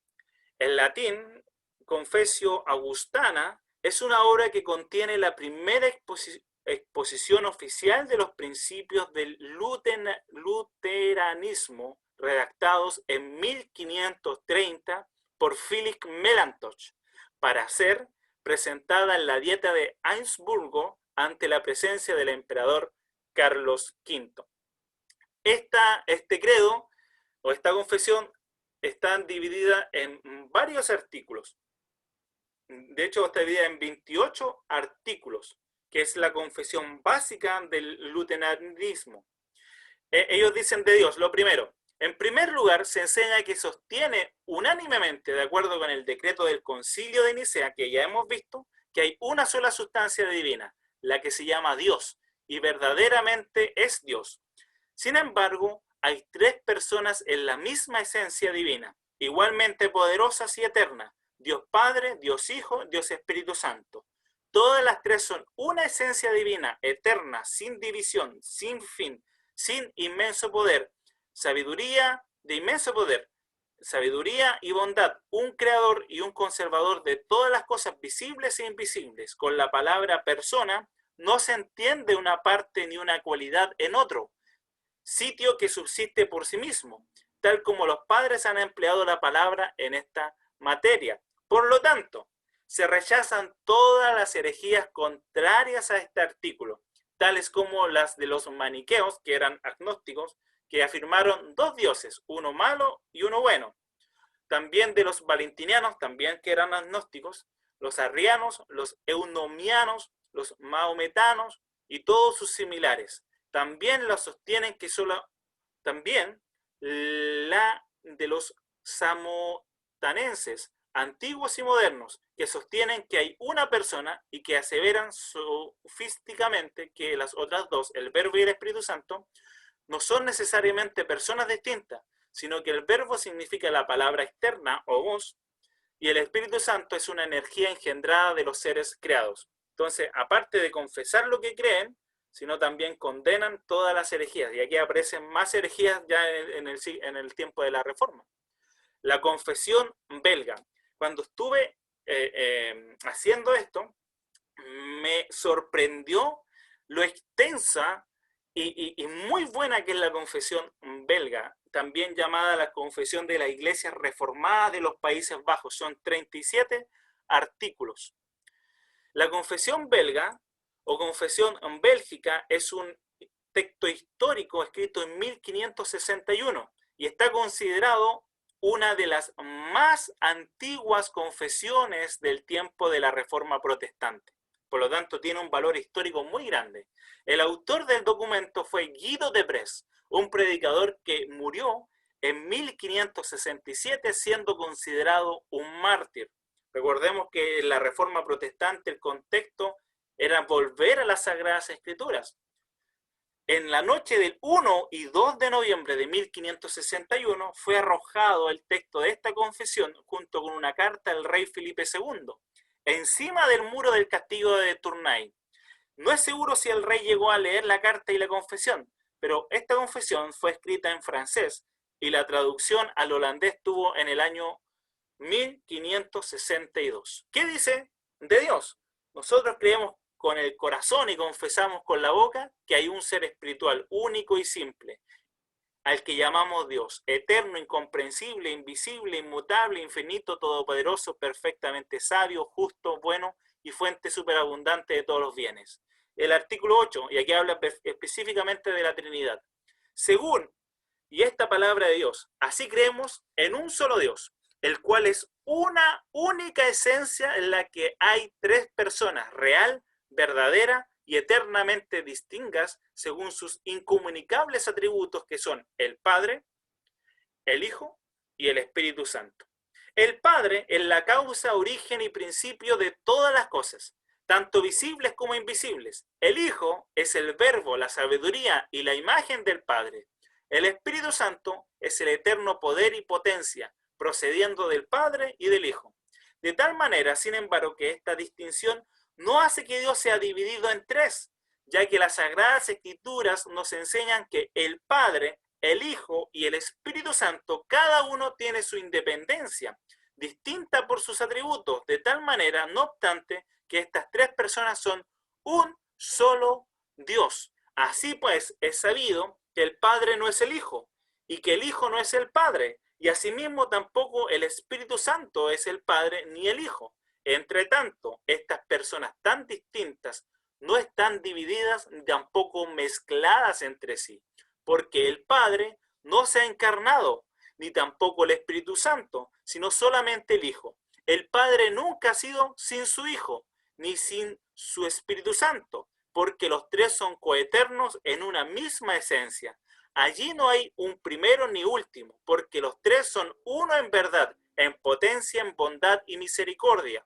en latín, Confessio Augustana, es una obra que contiene la primera exposición oficial de los principios del luteranismo, redactados en 1530 por Philipp Melanchthon, para ser presentada en la Dieta de Augsburgo ante la presencia del emperador Carlos V. Este credo o esta confesión están divididas en varios artículos. De hecho, está dividida en 28 artículos que es la confesión básica del luteranismo. Ellos dicen de Dios, lo primero, en primer lugar, se enseña que sostiene unánimemente, de acuerdo con el decreto del Concilio de Nicea, que ya hemos visto, que hay una sola sustancia divina, la que se llama Dios, y verdaderamente es Dios. Sin embargo, hay tres personas en la misma esencia divina, igualmente poderosas y eternas: Dios Padre, Dios Hijo, Dios Espíritu Santo. Todas las tres son una esencia divina, eterna, sin división, sin fin, sin inmenso poder, sabiduría de inmenso poder, sabiduría y bondad, un creador y un conservador de todas las cosas visibles e invisibles. Con la palabra persona no se entiende una parte ni una cualidad en otro, sitio que subsiste por sí mismo, tal como los padres han empleado la palabra en esta materia. Por lo tanto, se rechazan todas las herejías contrarias a este artículo, tales como las de los maniqueos, que eran agnósticos, que afirmaron dos dioses, uno malo y uno bueno. También de los valentinianos, también que eran agnósticos, los arrianos, los eunomianos, los maometanos y todos sus similares. También la sostienen que también la de los samotanenses, antiguos y modernos, que sostienen que hay una persona y que aseveran sofísticamente que las otras dos, el Verbo y el Espíritu Santo, no son necesariamente personas distintas, sino que el Verbo significa la palabra externa o voz, y el Espíritu Santo es una energía engendrada de los seres creados. Entonces, aparte de confesar lo que creen, sino también condenan todas las herejías, y aquí aparecen más herejías ya en el tiempo de la Reforma. La confesión belga. Cuando estuve haciendo esto, me sorprendió lo extensa y muy buena que es la confesión belga, también llamada la confesión de la Iglesia Reformada de los Países Bajos. Son 37 artículos. La confesión belga o confesión bélgica es un texto histórico escrito en 1561 y está considerado una de las más antiguas confesiones del tiempo de la Reforma Protestante. Por lo tanto, tiene un valor histórico muy grande. El autor del documento fue Guido de Bresse, un predicador que murió en 1567 siendo considerado un mártir. Recordemos que en la Reforma Protestante el contexto era volver a las Sagradas Escrituras. En la noche del 1 y 2 de noviembre de 1561 fue arrojado el texto de esta confesión junto con una carta del rey Felipe II, encima del muro del castillo de Tournai. No es seguro si el rey llegó a leer la carta y la confesión, pero esta confesión fue escrita en francés y la traducción al holandés tuvo en el año 1562. ¿Qué dice de Dios? Nosotros creemos con el corazón y confesamos con la boca que hay un ser espiritual único y simple, al que llamamos Dios, eterno, incomprensible, invisible, inmutable, infinito, todopoderoso, perfectamente sabio, justo, bueno y fuente superabundante de todos los bienes. El artículo 8, y aquí habla específicamente de la Trinidad. Según, y esta palabra de Dios, así creemos en un solo Dios, el cual es una única esencia en la que hay tres personas, real, verdadera y eternamente distintas según sus incomunicables atributos, que son el Padre, el Hijo y el Espíritu Santo. El Padre es la causa, origen y principio de todas las cosas, tanto visibles como invisibles. El Hijo es el Verbo, la sabiduría y la imagen del Padre. El Espíritu Santo es el eterno poder y potencia, procediendo del Padre y del Hijo. De tal manera, sin embargo, que esta distinción no hace que Dios sea dividido en tres, ya que las Sagradas Escrituras nos enseñan que el Padre, el Hijo y el Espíritu Santo, cada uno tiene su independencia, distinta por sus atributos, de tal manera, no obstante, que estas tres personas son un solo Dios. Así pues, es sabido que el Padre no es el Hijo, y que el Hijo no es el Padre, y asimismo tampoco el Espíritu Santo es el Padre ni el Hijo. Entre tanto, estas personas tan distintas no están divididas ni tampoco mezcladas entre sí, porque el Padre no se ha encarnado, ni tampoco el Espíritu Santo, sino solamente el Hijo. El Padre nunca ha sido sin su Hijo, ni sin su Espíritu Santo, porque los tres son coeternos en una misma esencia. Allí no hay un primero ni último, porque los tres son uno en verdad, en potencia, en bondad y misericordia.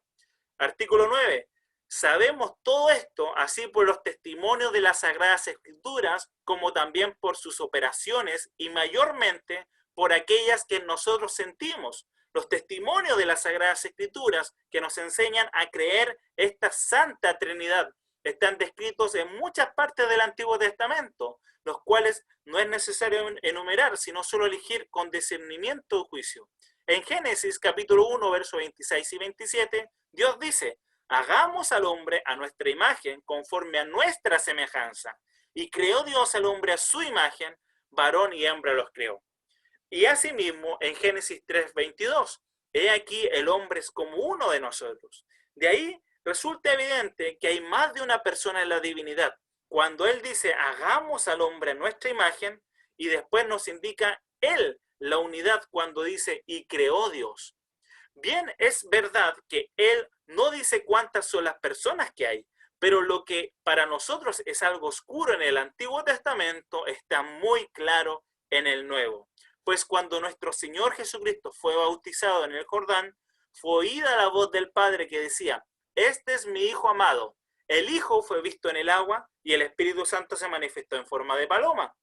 Artículo 9. Sabemos todo esto, así por los testimonios de las Sagradas Escrituras, como también por sus operaciones y mayormente por aquellas que nosotros sentimos. Los testimonios de las Sagradas Escrituras que nos enseñan a creer esta Santa Trinidad están descritos en muchas partes del Antiguo Testamento, los cuales no es necesario enumerar, sino solo elegir con discernimiento y juicio. En Génesis capítulo 1, versos 26 y 27, Dios dice: hagamos al hombre a nuestra imagen, conforme a nuestra semejanza. Y creó Dios al hombre a su imagen, varón y hembra los creó. Y asimismo, en Génesis 3:22, he aquí el hombre es como uno de nosotros. De ahí resulta evidente que hay más de una persona en la divinidad. Cuando él dice, hagamos al hombre a nuestra imagen, y después nos indica él, la unidad, cuando dice, y creó Dios. Bien, es verdad que él no dice cuántas son las personas que hay, pero lo que para nosotros es algo oscuro en el Antiguo Testamento está muy claro en el Nuevo. Pues cuando nuestro Señor Jesucristo fue bautizado en el Jordán, fue oída la voz del Padre que decía, este es mi Hijo amado. El Hijo fue visto en el agua y el Espíritu Santo se manifestó en forma de paloma.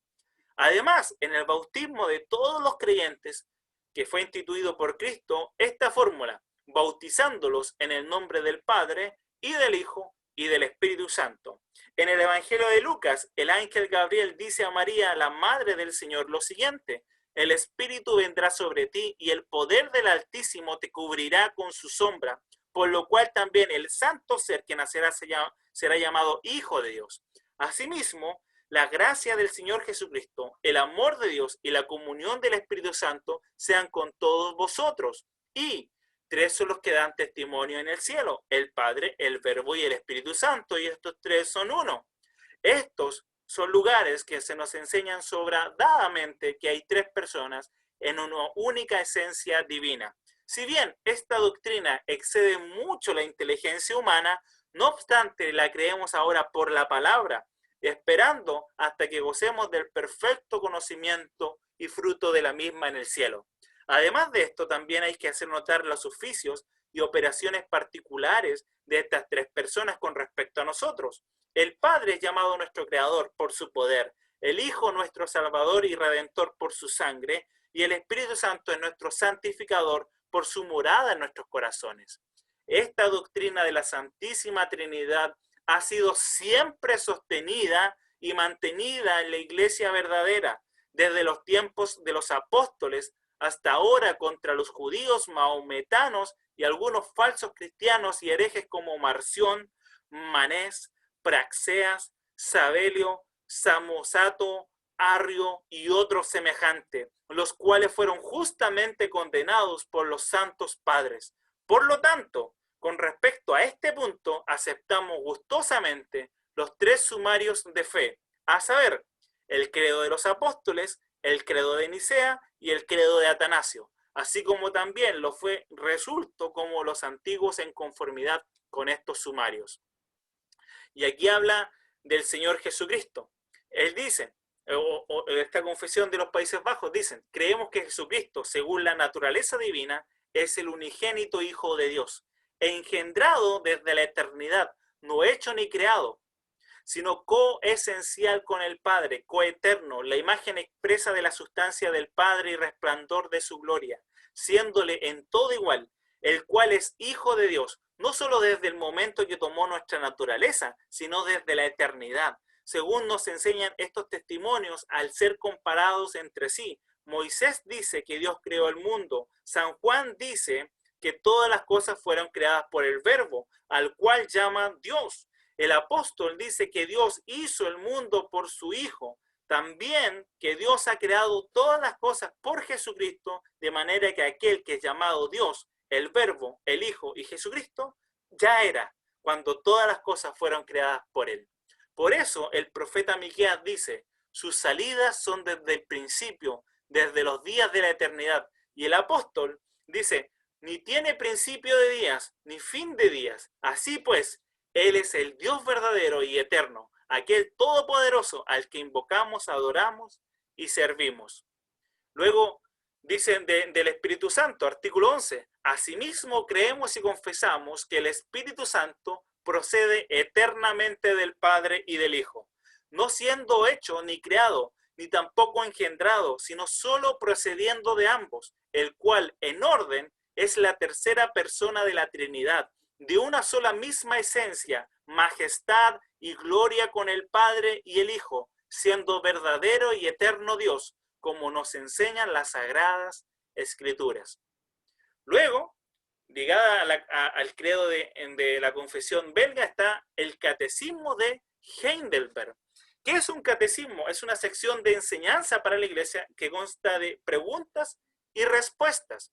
Además, en el bautismo de todos los creyentes, que fue instituido por Cristo, esta fórmula, bautizándolos en el nombre del Padre y del Hijo y del Espíritu Santo. En el Evangelio de Lucas, el ángel Gabriel dice a María, la Madre del Señor, lo siguiente: el Espíritu vendrá sobre ti y el poder del Altísimo te cubrirá con su sombra, por lo cual también el santo ser que nacerá será llamado Hijo de Dios. Asimismo, la gracia del Señor Jesucristo, el amor de Dios y la comunión del Espíritu Santo sean con todos vosotros. Y tres son los que dan testimonio en el cielo: el Padre, el Verbo y el Espíritu Santo, y estos tres son uno. Estos son lugares que se nos enseñan sobradamente que hay tres personas en una única esencia divina. Si bien esta doctrina excede mucho la inteligencia humana, no obstante la creemos ahora por la palabra, esperando hasta que gocemos del perfecto conocimiento y fruto de la misma en el cielo. Además de esto, también hay que hacer notar los oficios y operaciones particulares de estas tres personas con respecto a nosotros. El Padre es llamado nuestro Creador por su poder, el Hijo nuestro Salvador y Redentor por su sangre, y el Espíritu Santo es nuestro santificador por su morada en nuestros corazones. Esta doctrina de la Santísima Trinidad ha sido siempre sostenida y mantenida en la iglesia verdadera, desde los tiempos de los apóstoles hasta ahora contra los judíos maometanos y algunos falsos cristianos y herejes como Marción, Manés, Praxeas, Sabelio, Samosato, Arrio y otros semejantes, los cuales fueron justamente condenados por los santos padres. Por lo tanto, con respecto a este punto, aceptamos gustosamente los tres sumarios de fe, a saber, el credo de los apóstoles, el credo de Nicea y el credo de Atanasio, así como también lo fue resulto como los antiguos en conformidad con estos sumarios. Y aquí habla del Señor Jesucristo. Él dice, esta confesión de los Países Bajos, dicen, creemos que Jesucristo, según la naturaleza divina, es el unigénito Hijo de Dios, engendrado desde la eternidad, no hecho ni creado, sino coesencial con el Padre, coeterno, la imagen expresa de la sustancia del Padre y resplandor de su gloria, siéndole en todo igual, el cual es Hijo de Dios, no solo desde el momento que tomó nuestra naturaleza, sino desde la eternidad. Según nos enseñan estos testimonios, al ser comparados entre sí, Moisés dice que Dios creó el mundo, San Juan dice que todas las cosas fueron creadas por el Verbo, al cual llama Dios. El apóstol dice que Dios hizo el mundo por su Hijo, también que Dios ha creado todas las cosas por Jesucristo, de manera que aquel que es llamado Dios, el Verbo, el Hijo y Jesucristo, ya era cuando todas las cosas fueron creadas por él. Por eso el profeta Miqueas dice, sus salidas son desde el principio, desde los días de la eternidad. Y el apóstol dice, ni tiene principio de días, ni fin de días. Así pues, Él es el Dios verdadero y eterno, aquel todopoderoso al que invocamos, adoramos y servimos. Luego dicen del Espíritu Santo, artículo 11. Asimismo creemos y confesamos que el Espíritu Santo procede eternamente del Padre y del Hijo, no siendo hecho ni creado, ni tampoco engendrado, sino solo procediendo de ambos, el cual en orden es la tercera persona de la Trinidad, de una sola misma esencia, majestad y gloria con el Padre y el Hijo, siendo verdadero y eterno Dios, como nos enseñan las Sagradas Escrituras. Luego, ligada al credo de la confesión belga, está el Catecismo de Heidelberg. ¿Qué es un catecismo? Es una sección de enseñanza para la Iglesia que consta de preguntas y respuestas.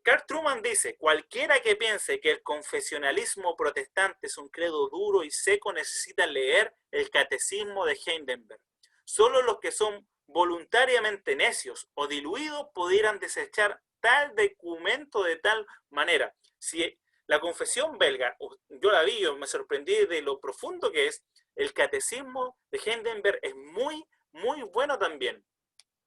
Carl Trueman dice: cualquiera que piense que el confesionalismo protestante es un credo duro y seco necesita leer el Catecismo de Heidelberg. Solo los que son voluntariamente necios o diluidos pudieran desechar tal documento de tal manera. Si la confesión belga, yo la vi, yo me sorprendí de lo profundo que es, el Catecismo de Heidelberg es muy, muy bueno también.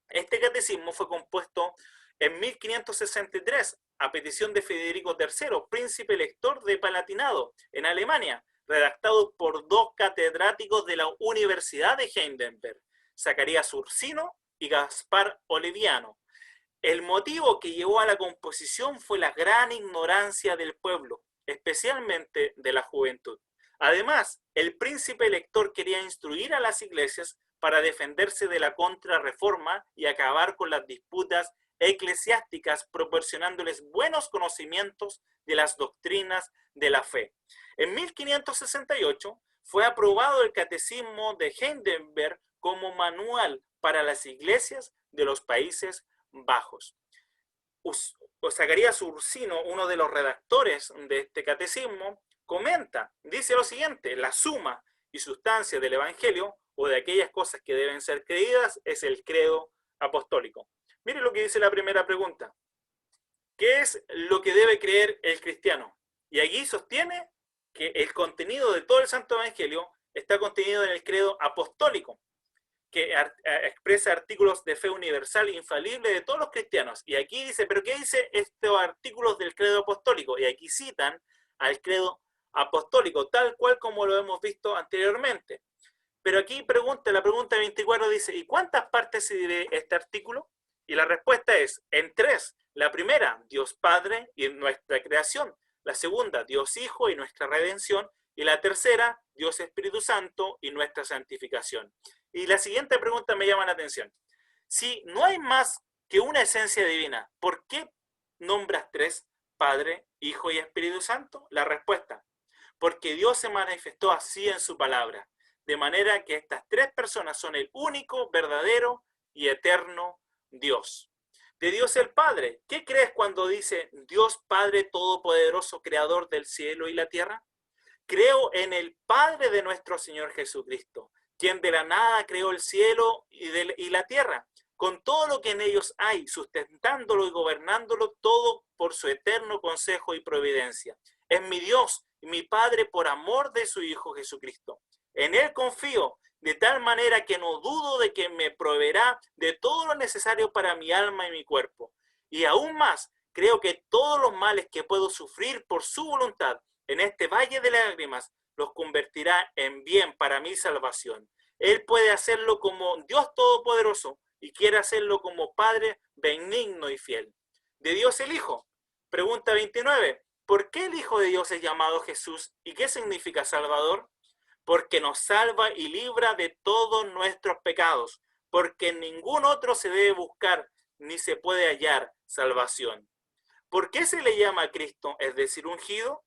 Este catecismo fue compuesto en 1563 a petición de Federico III, príncipe elector de Palatinado, en Alemania, redactado por dos catedráticos de la Universidad de Heidelberg, Zacarías Ursino y Gaspar Oliviano. El motivo que llevó a la composición fue la gran ignorancia del pueblo, especialmente de la juventud. Además, el príncipe elector quería instruir a las iglesias para defenderse de la contrarreforma y acabar con las disputas eclesiásticas, proporcionándoles buenos conocimientos de las doctrinas de la fe. En 1568 fue aprobado el Catecismo de Heidelberg como manual para las iglesias de los Países Bajos. Zacarías Ursino, uno de los redactores de este catecismo, comenta, dice lo siguiente: la suma y sustancia del Evangelio o de aquellas cosas que deben ser creídas es el credo apostólico. Mire lo que dice la primera pregunta. ¿Qué es lo que debe creer el cristiano? Y aquí sostiene que el contenido de todo el Santo Evangelio está contenido en el credo apostólico, que expresa artículos de fe universal infalible de todos los cristianos. Y aquí dice, ¿pero qué dice estos artículos del credo apostólico? Y aquí citan al credo apostólico, tal cual como lo hemos visto anteriormente. Pero aquí la pregunta 24 dice, ¿y cuántas partes se divide este artículo? Y la respuesta es, en tres. La primera, Dios Padre y nuestra creación. La segunda, Dios Hijo y nuestra redención. Y la tercera, Dios Espíritu Santo y nuestra santificación. Y la siguiente pregunta me llama la atención. Si no hay más que una esencia divina, ¿por qué nombras tres? Padre, Hijo y Espíritu Santo. La respuesta, porque Dios se manifestó así en su palabra, de manera que estas tres personas son el único, verdadero y eterno Dios. De Dios el Padre, ¿qué crees cuando dice Dios Padre Todopoderoso, Creador del cielo y la tierra? Creo en el Padre de nuestro Señor Jesucristo, quien de la nada creó el cielo y la tierra, con todo lo que en ellos hay, sustentándolo y gobernándolo todo por su eterno consejo y providencia. Es mi Dios y mi Padre por amor de su Hijo Jesucristo. En Él confío, de tal manera que no dudo de que me proveerá de todo lo necesario para mi alma y mi cuerpo. Y aún más, creo que todos los males que puedo sufrir por su voluntad en este valle de lágrimas los convertirá en bien para mi salvación. Él puede hacerlo como Dios Todopoderoso y quiere hacerlo como Padre benigno y fiel. De Dios el Hijo. Pregunta 29. ¿Por qué el Hijo de Dios es llamado Jesús y qué significa Salvador? Porque nos salva y libra de todos nuestros pecados, porque en ningún otro se debe buscar ni se puede hallar salvación. ¿Por qué se le llama a Cristo, es decir, ungido?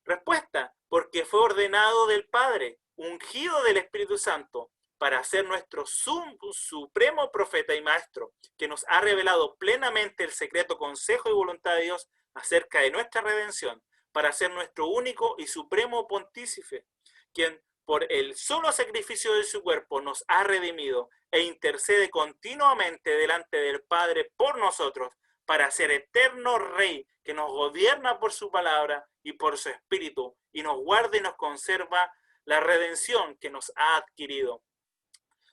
Respuesta, porque fue ordenado del Padre, ungido del Espíritu Santo, para ser nuestro supremo profeta y maestro, que nos ha revelado plenamente el secreto consejo y voluntad de Dios acerca de nuestra redención, para ser nuestro único y supremo pontífice, quien por el solo sacrificio de su cuerpo nos ha redimido e intercede continuamente delante del Padre por nosotros, para ser eterno Rey que nos gobierna por su palabra y y por su Espíritu, y nos guarda y nos conserva la redención que nos ha adquirido.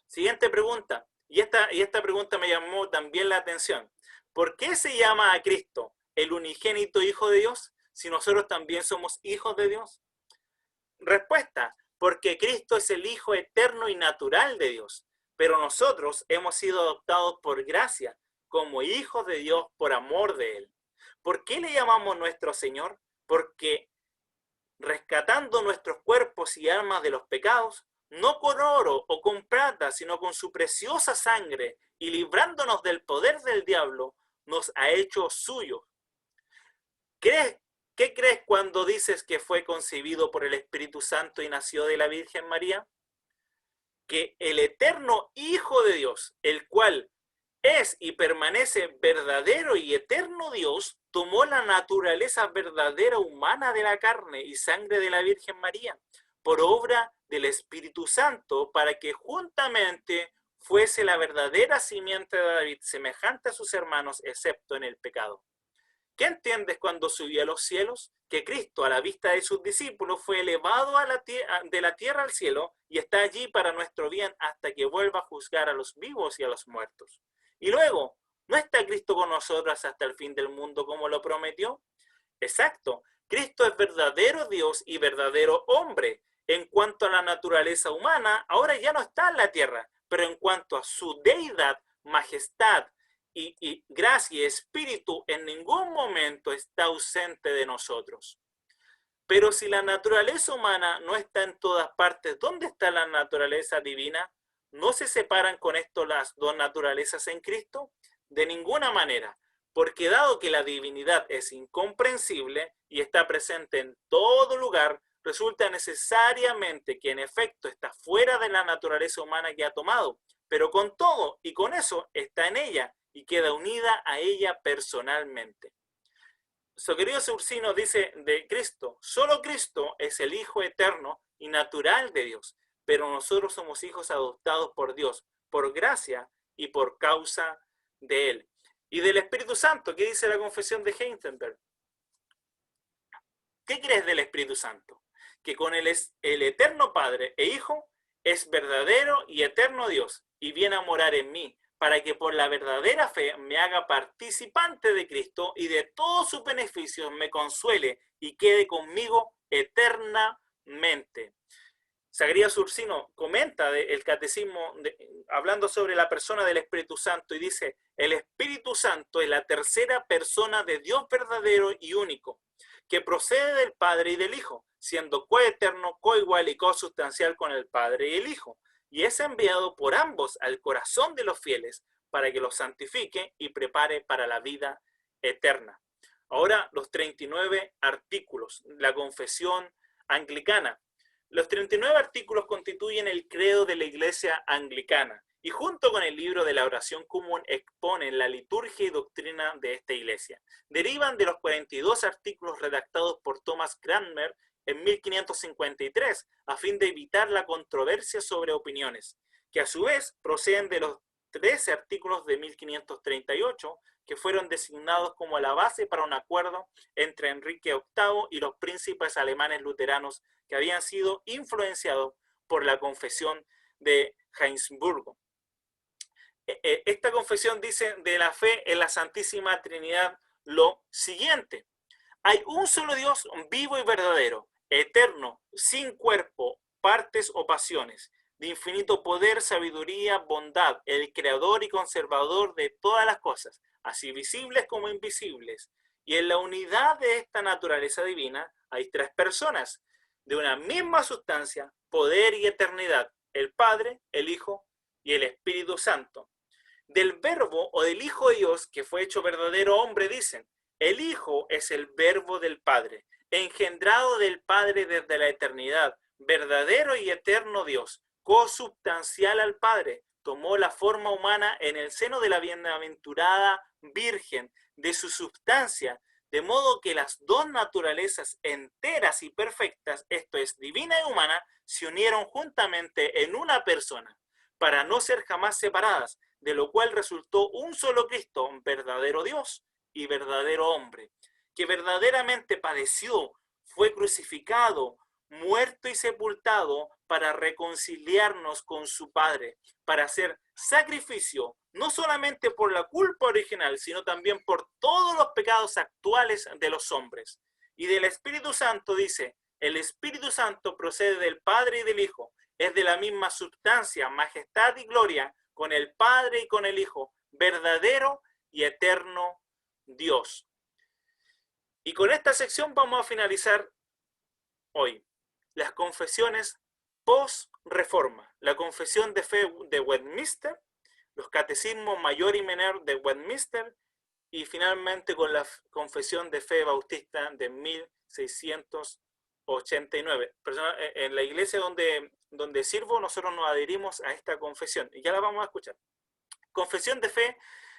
Siguiente pregunta, y esta pregunta me llamó también la atención. ¿Por qué se llama a Cristo el unigénito Hijo de Dios, si nosotros también somos hijos de Dios? Respuesta, porque Cristo es el Hijo eterno y natural de Dios, pero nosotros hemos sido adoptados por gracia, como hijos de Dios por amor de Él. ¿Por qué le llamamos nuestro Señor? Porque rescatando nuestros cuerpos y almas de los pecados, no con oro o con plata, sino con su preciosa sangre, y librándonos del poder del diablo, nos ha hecho suyos. ¿Qué crees cuando dices que fue concebido por el Espíritu Santo y nació de la Virgen María? Que el eterno Hijo de Dios, el cual es y permanece verdadero y eterno Dios, tomó la naturaleza verdadera humana de la carne y sangre de la Virgen María, por obra del Espíritu Santo, para que juntamente fuese la verdadera simiente de David, semejante a sus hermanos, excepto en el pecado. ¿Qué entiendes cuando subió a los cielos? Que Cristo, a la vista de sus discípulos, fue elevado de la tierra al cielo y está allí para nuestro bien hasta que vuelva a juzgar a los vivos y a los muertos. Y luego, ¿no está Cristo con nosotros hasta el fin del mundo como lo prometió? Exacto, Cristo es verdadero Dios y verdadero hombre. En cuanto a la naturaleza humana, ahora ya no está en la tierra, pero en cuanto a su deidad, majestad y gracia y espíritu, en ningún momento está ausente de nosotros. Pero si la naturaleza humana no está en todas partes, ¿dónde está la naturaleza divina? ¿No se separan con esto las dos naturalezas en Cristo? De ninguna manera, porque dado que la divinidad es incomprensible y está presente en todo lugar, resulta necesariamente que en efecto está fuera de la naturaleza humana que ha tomado, pero con todo y con eso está en ella y queda unida a ella personalmente. Su querido Ursino dice de Cristo, solo Cristo es el Hijo eterno y natural de Dios, pero nosotros somos hijos adoptados por Dios, por gracia y por causa de Él. Y del Espíritu Santo, ¿qué dice la confesión de Heisenberg? ¿Qué crees del Espíritu Santo? Que con Él es el eterno Padre e Hijo, es verdadero y eterno Dios, y viene a morar en mí, para que por la verdadera fe me haga participante de Cristo y de todos sus beneficios me consuele y quede conmigo eternamente. Zacarías Ursino comenta el catecismo hablando sobre la persona del Espíritu Santo y dice, el Espíritu Santo es la tercera persona de Dios verdadero y único, que procede del Padre y del Hijo, siendo coeterno, coigual y cosustancial con el Padre y el Hijo, y es enviado por ambos al corazón de los fieles para que los santifique y prepare para la vida eterna. Ahora los 39 artículos, la confesión anglicana. Los 39 artículos constituyen el credo de la Iglesia anglicana y junto con el libro de la oración común exponen la liturgia y doctrina de esta Iglesia. Derivan de los 42 artículos redactados por Thomas Cranmer en 1553, a fin de evitar la controversia sobre opiniones, que a su vez proceden de los 13 artículos de 1538, que fueron designados como la base para un acuerdo entre Enrique VIII y los príncipes alemanes luteranos que habían sido influenciados por la confesión de Heinsburgo. Esta confesión dice de la fe en la Santísima Trinidad lo siguiente: hay un solo Dios vivo y verdadero, eterno, sin cuerpo, partes o pasiones, de infinito poder, sabiduría, bondad, el creador y conservador de todas las cosas, así visibles como invisibles. Y en la unidad de esta naturaleza divina hay tres personas, de una misma sustancia, poder y eternidad, el Padre, el Hijo y el Espíritu Santo. Del Verbo o del Hijo de Dios, que fue hecho verdadero hombre, dicen, el Hijo es el Verbo del Padre, engendrado del Padre desde la eternidad, verdadero y eterno Dios, consubstancial al Padre, tomó la forma humana en el seno de la bienaventurada Virgen, de su substancia, de modo que las dos naturalezas enteras y perfectas, esto es, divina y humana, se unieron juntamente en una persona, para no ser jamás separadas, de lo cual resultó un solo Cristo, verdadero Dios y verdadero hombre, que verdaderamente padeció, fue crucificado, muerto y sepultado para reconciliarnos con su Padre, para hacer sacrificio, no solamente por la culpa original, sino también por todos los pecados actuales de los hombres. Y del Espíritu Santo dice, el Espíritu Santo procede del Padre y del Hijo, es de la misma sustancia, majestad y gloria, con el Padre y con el Hijo, verdadero y eterno Dios. Y con esta sección vamos a finalizar hoy. Las confesiones post-reforma. La confesión de fe de Westminster, los catecismos mayor y menor de Westminster, y finalmente con la confesión de fe bautista de 1689. En la iglesia donde sirvo, nosotros nos adherimos a esta confesión, y ya la vamos a escuchar. Confesión de fe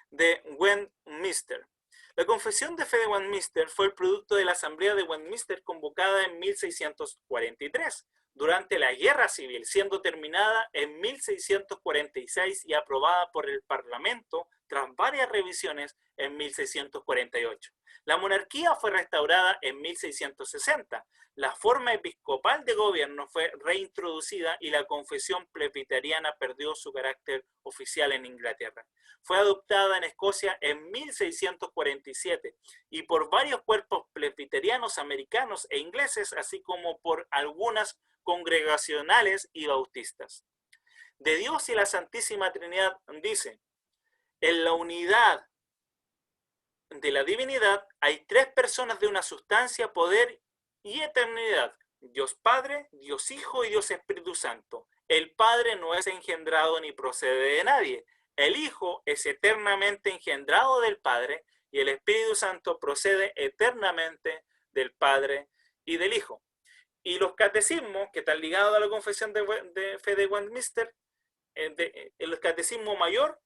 de Westminster. La confesión de fe de Westminster fue el producto de la Asamblea de Westminster convocada en 1643, durante la Guerra Civil, siendo terminada en 1646 y aprobada por el Parlamento tras varias revisiones en 1648. La monarquía fue restaurada en 1660, la forma episcopal de gobierno fue reintroducida y la confesión presbiteriana perdió su carácter oficial en Inglaterra. Fue adoptada en Escocia en 1647 y por varios cuerpos presbiterianos americanos e ingleses, así como por algunas congregacionales y bautistas. De Dios y la Santísima Trinidad dice, en la unidad de la divinidad hay tres personas de una sustancia, poder y eternidad, Dios Padre, Dios Hijo y Dios Espíritu Santo. El Padre no es engendrado ni procede de nadie. El Hijo es eternamente engendrado del Padre y el Espíritu Santo procede eternamente del Padre y del Hijo. Y los catecismos que están ligados a la confesión de fe de Westminster, el catecismo mayor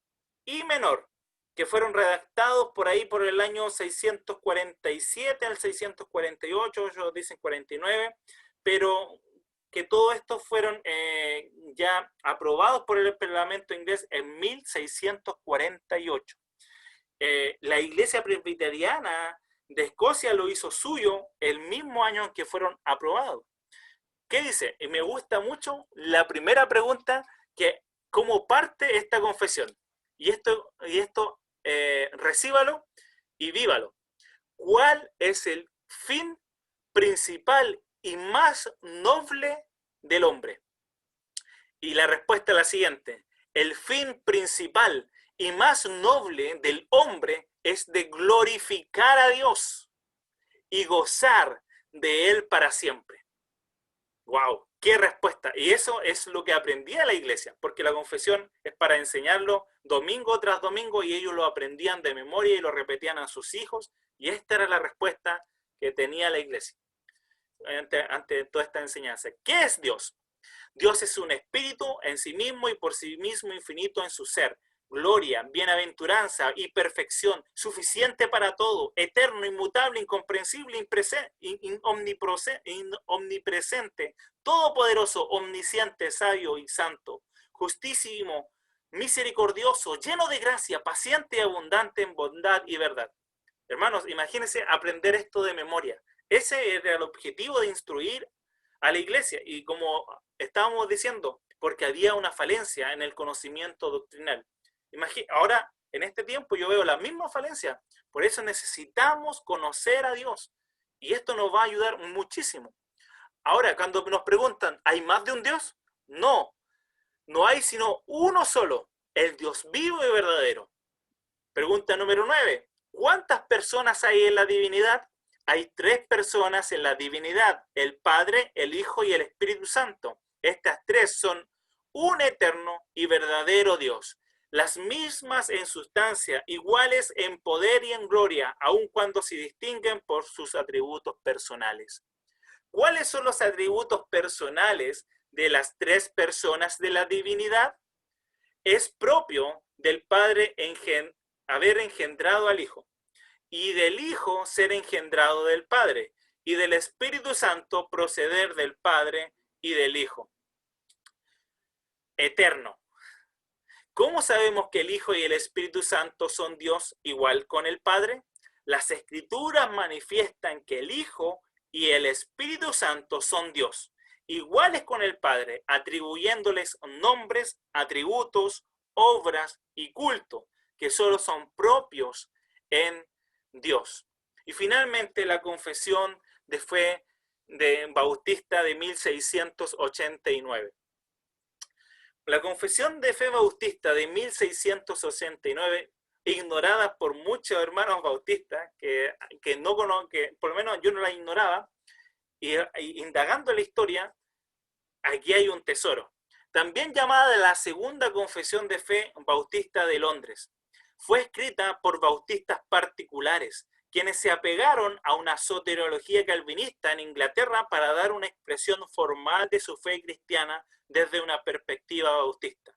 y menor, que fueron redactados por ahí por el año 647 al 648, ellos dicen 49, pero que todos estos fueron ya aprobados por el Parlamento inglés en 1648. La Iglesia Presbiteriana de Escocia lo hizo suyo el mismo año en que fueron aprobados. ¿Qué dice? Y me gusta mucho la primera pregunta, que ¿cómo parte esta confesión? Y esto recíbalo y vívalo. ¿Cuál es el fin principal y más noble del hombre? Y la respuesta es la siguiente: el fin principal y más noble del hombre es de glorificar a Dios y gozar de Él para siempre. ¡Wow! ¡Qué respuesta! Y eso es lo que aprendía la iglesia, porque la confesión es para enseñarlo domingo tras domingo y ellos lo aprendían de memoria y lo repetían a sus hijos, y esta era la respuesta que tenía la iglesia ante toda esta enseñanza. ¿Qué es Dios? Dios es un espíritu en sí mismo y por sí mismo infinito en su ser. Gloria, bienaventuranza y perfección, suficiente para todo, eterno, inmutable, incomprensible, omnipresente, todopoderoso, omnisciente, sabio y santo, justísimo, misericordioso, lleno de gracia, paciente y abundante en bondad y verdad. Hermanos, imagínense aprender esto de memoria. Ese era el objetivo de instruir a la iglesia. Y como estábamos diciendo, porque había una falencia en el conocimiento doctrinal. Ahora, en este tiempo, yo veo la misma falencia. Por eso necesitamos conocer a Dios. Y esto nos va a ayudar muchísimo. Ahora, cuando nos preguntan, ¿hay más de un Dios? No. No hay sino uno solo, el Dios vivo y verdadero. Pregunta número 9. ¿Cuántas personas hay en la divinidad? Hay 3 personas en la divinidad, el Padre, el Hijo y el Espíritu Santo. Estas 3 son un eterno y verdadero Dios. Las mismas en sustancia, iguales en poder y en gloria, aun cuando se distinguen por sus atributos personales. ¿Cuáles son los atributos personales de las 3 personas de la divinidad? Es propio del Padre haber engendrado al Hijo, y del Hijo ser engendrado del Padre, y del Espíritu Santo proceder del Padre y del Hijo. Eterno. ¿Cómo sabemos que el Hijo y el Espíritu Santo son Dios igual con el Padre? Las Escrituras manifiestan que el Hijo y el Espíritu Santo son Dios, iguales con el Padre, atribuyéndoles nombres, atributos, obras y culto, que solo son propios en Dios. Y finalmente la confesión de fe de Bautista de 1689. La confesión de fe bautista de 1689, ignorada por muchos hermanos bautistas, que no que por lo menos yo no la ignoraba, y indagando la historia, aquí hay un tesoro. También llamada la segunda confesión de fe bautista de Londres. Fue escrita por bautistas particulares, quienes se apegaron a una soteriología calvinista en Inglaterra para dar una expresión formal de su fe cristiana desde una perspectiva bautista.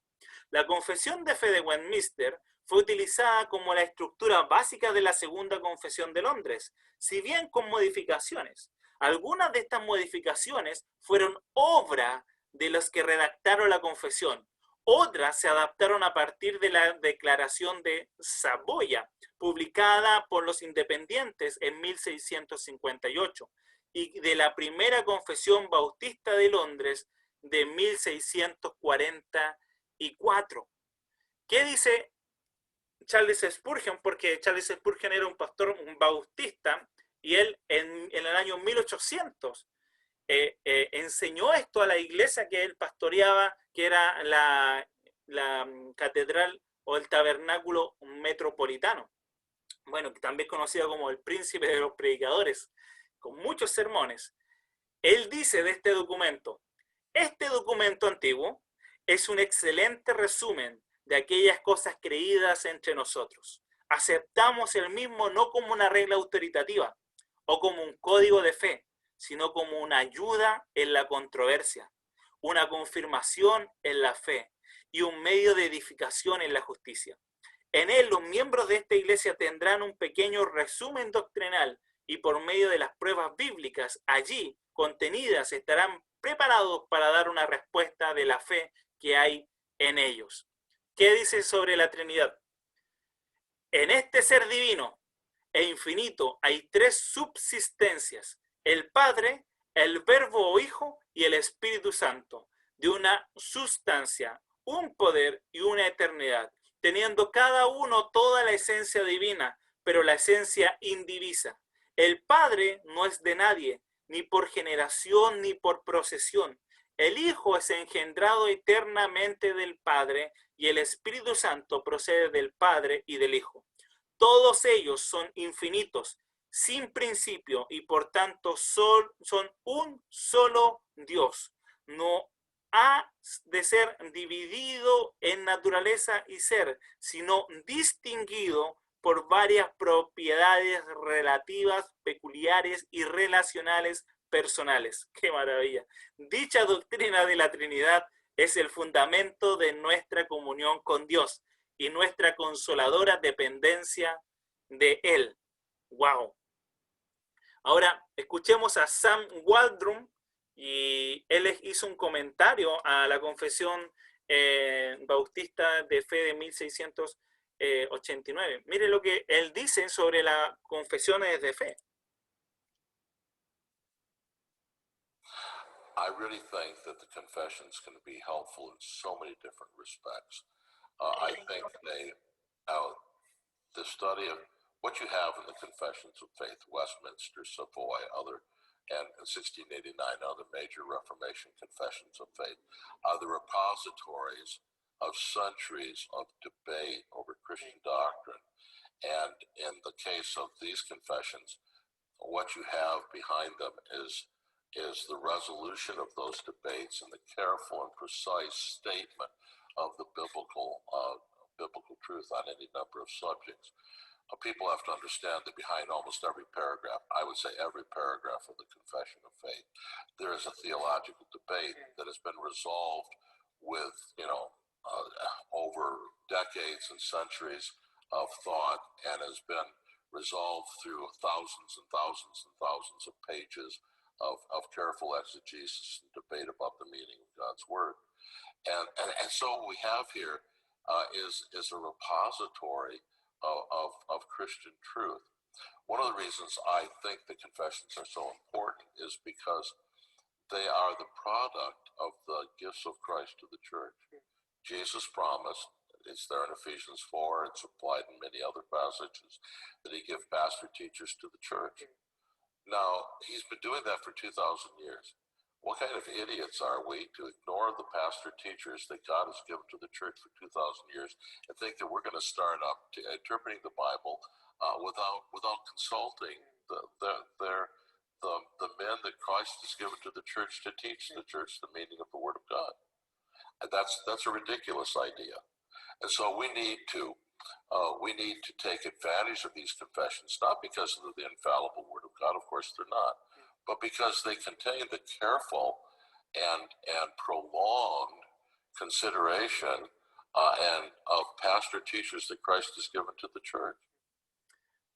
La confesión de fe de Westminster fue utilizada como la estructura básica de la segunda confesión de Londres, si bien con modificaciones. Algunas de estas modificaciones fueron obra de los que redactaron la confesión. Otras se adaptaron a partir de la Declaración de Saboya, publicada por los independientes en 1658, y de la primera confesión bautista de Londres de 1644. ¿Qué dice Charles Spurgeon? Porque Charles Spurgeon era un pastor bautista y él en el año 1800 enseñó esto a la iglesia que él pastoreaba, que era la catedral o el tabernáculo metropolitano. Bueno, también conocido como el príncipe de los predicadores, con muchos sermones. Él dice de este documento antiguo es un excelente resumen de aquellas cosas creídas entre nosotros. Aceptamos el mismo no como una regla autoritativa o como un código de fe, sino como una ayuda en la controversia, una confirmación en la fe y un medio de edificación en la justicia. En él los miembros de esta iglesia tendrán un pequeño resumen doctrinal y por medio de las pruebas bíblicas allí contenidas estarán preparados para dar una respuesta de la fe que hay en ellos. ¿Qué dice sobre la Trinidad? En este ser divino e infinito hay tres subsistencias: el Padre, el Verbo o Hijo y el Espíritu Santo, de una sustancia, un poder y una eternidad, teniendo cada uno toda la esencia divina, pero la esencia indivisa. El Padre no es de nadie, ni por generación ni por procesión. El Hijo es engendrado eternamente del Padre y el Espíritu Santo procede del Padre y del Hijo. Todos ellos son infinitos, sin principio y por tanto son un solo Dios. No ha de ser dividido en naturaleza y ser, sino distinguido por varias propiedades relativas, peculiares y relacionales personales. ¡Qué maravilla! Dicha doctrina de la Trinidad es el fundamento de nuestra comunión con Dios y nuestra consoladora dependencia de Él. ¡Wow! Ahora, escuchemos a Sam Waldron, y él hizo un comentario a la confesión bautista de fe de 1689. Mire lo que él dice sobre las confesiones de fe. I really think that the confessions can be helpful in so many different respects. I think the study of what you have in the Confessions of Faith, Westminster, Savoy, and in 1689, other major Reformation confessions of faith, are the repositories of centuries of debate over Christian doctrine. And in the case of these confessions, what you have behind them is the resolution of those debates and the careful and precise statement of the biblical truth on any number of subjects. People have to understand that behind almost every paragraph, I would say every paragraph of the Confession of Faith, there is a theological debate that has been resolved with, over decades and centuries of thought, and has been resolved through thousands and thousands and thousands of pages of careful exegesis and debate about the meaning of God's Word. And so what we have here is a repository of Christian truth. One of the reasons I think the confessions are so important is because they are the product of the gifts of Christ to the church. Jesus promised, it's there in Ephesians 4, it's applied in many other passages, that he give pastor teachers to the church. Now, he's been doing that for 2,000 years. What kind of idiots are we to ignore the pastor teachers that God has given to the church for 2,000 years and think that we're going to start up to interpreting the Bible without consulting the men that Christ has given to the church to teach the church the meaning of the Word of God? And that's a ridiculous idea. And so we need to take advantage of these confessions, not because of the infallible Word of God, of course they're not, but because they contain the careful and prolonged consideration and of pastor teachers that Christ has given to the church.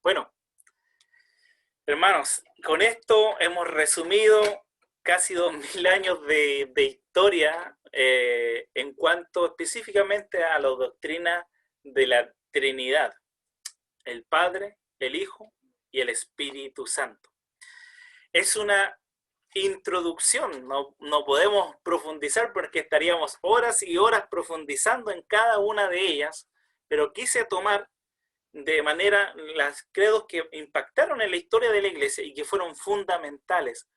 Bueno, hermanos, con esto hemos resumido casi 2000 años de historia en cuanto específicamente a la doctrina de la Trinidad, el Padre, el Hijo y el Espíritu Santo. Es una introducción, no podemos profundizar porque estaríamos horas y horas profundizando en cada una de ellas, pero quise tomar de manera los credos que impactaron en la historia de la Iglesia y que fueron fundamentales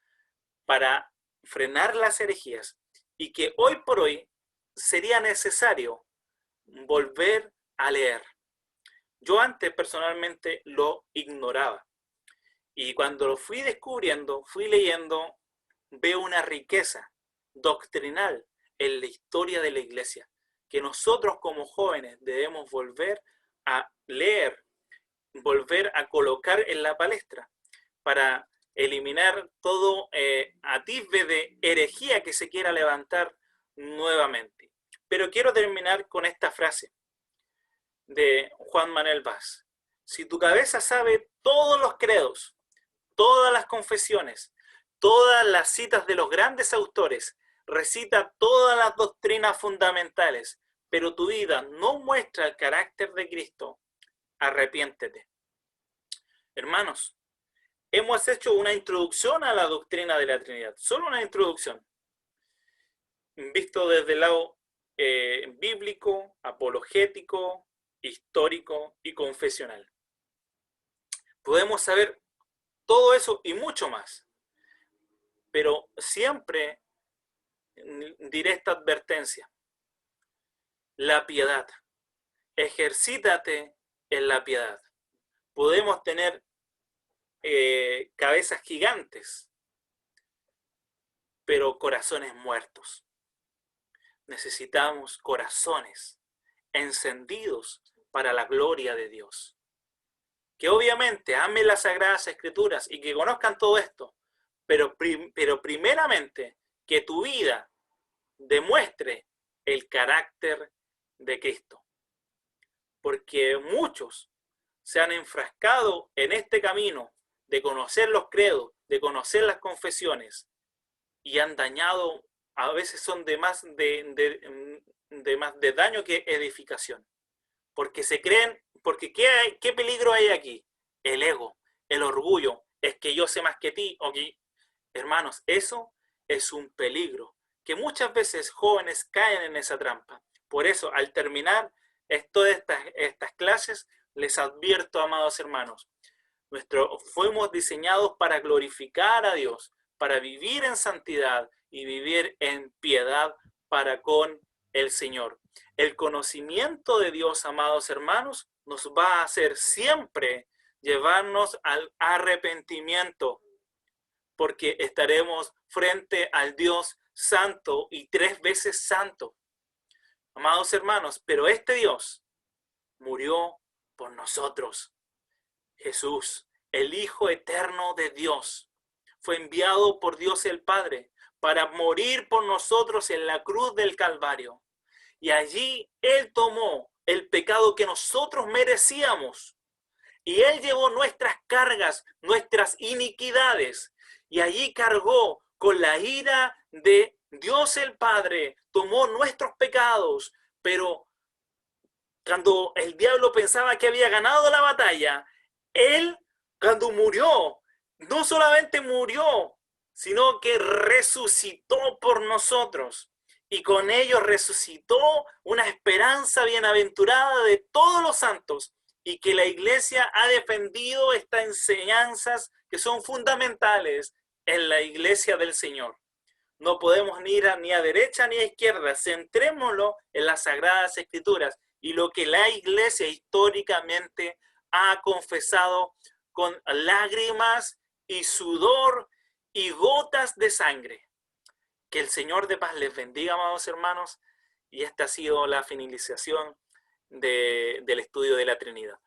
para frenar las herejías y que hoy por hoy sería necesario volver a leer. Yo antes personalmente lo ignoraba y cuando lo fui descubriendo, fui leyendo, veo una riqueza doctrinal en la historia de la Iglesia que nosotros como jóvenes debemos volver a leer, volver a colocar en la palestra para eliminar todo atisbe de herejía que se quiera levantar nuevamente. Pero quiero terminar con esta frase de Juan Manuel Vaz. Si tu cabeza sabe todos los credos, todas las confesiones, todas las citas de los grandes autores, recita todas las doctrinas fundamentales, pero tu vida no muestra el carácter de Cristo, arrepiéntete. Hermanos, hemos hecho una introducción a la doctrina de la Trinidad, solo una introducción, visto desde el lado bíblico, apologético, histórico y confesional. Podemos saber todo eso y mucho más, pero siempre diré esta advertencia: la piedad, ejercítate en la piedad. Podemos tener cabezas gigantes, pero corazones muertos. Necesitamos corazones encendidos para la gloria de Dios. Que obviamente amen las Sagradas Escrituras y que conozcan todo esto, pero primeramente que tu vida demuestre el carácter de Cristo. Porque muchos se han enfrascado en este camino de conocer los credos, de conocer las confesiones, y han dañado, a veces son de más de daño que edificación. Porque se creen, porque ¿qué peligro hay aquí? El ego, el orgullo, es que yo sé más que ti. Okay. Hermanos, eso es un peligro, que muchas veces jóvenes caen en esa trampa. Por eso, al terminar todas estas clases, les advierto, amados hermanos, fuimos diseñados para glorificar a Dios, para vivir en santidad y vivir en piedad para con el Señor. El conocimiento de Dios, amados hermanos, nos va a hacer siempre llevarnos al arrepentimiento, porque estaremos frente al Dios santo y 3 veces santo. Amados hermanos, pero este Dios murió por nosotros. Jesús, el Hijo eterno de Dios, fue enviado por Dios el Padre para morir por nosotros en la cruz del Calvario. Y allí Él tomó el pecado que nosotros merecíamos. Y Él llevó nuestras cargas, nuestras iniquidades. Y allí cargó con la ira de Dios el Padre, tomó nuestros pecados. Pero cuando el diablo pensaba que había ganado la batalla, Él cuando murió, no solamente murió, sino que resucitó por nosotros. Y con ello resucitó una esperanza bienaventurada de todos los santos, y que la Iglesia ha defendido estas enseñanzas que son fundamentales en la Iglesia del Señor. No podemos ir ni a derecha ni a izquierda, centrémoslo en las Sagradas Escrituras y lo que la Iglesia históricamente ha confesado con lágrimas y sudor y gotas de sangre. Que el Señor de paz les bendiga, amados hermanos, y esta ha sido la finalización del estudio de la Trinidad.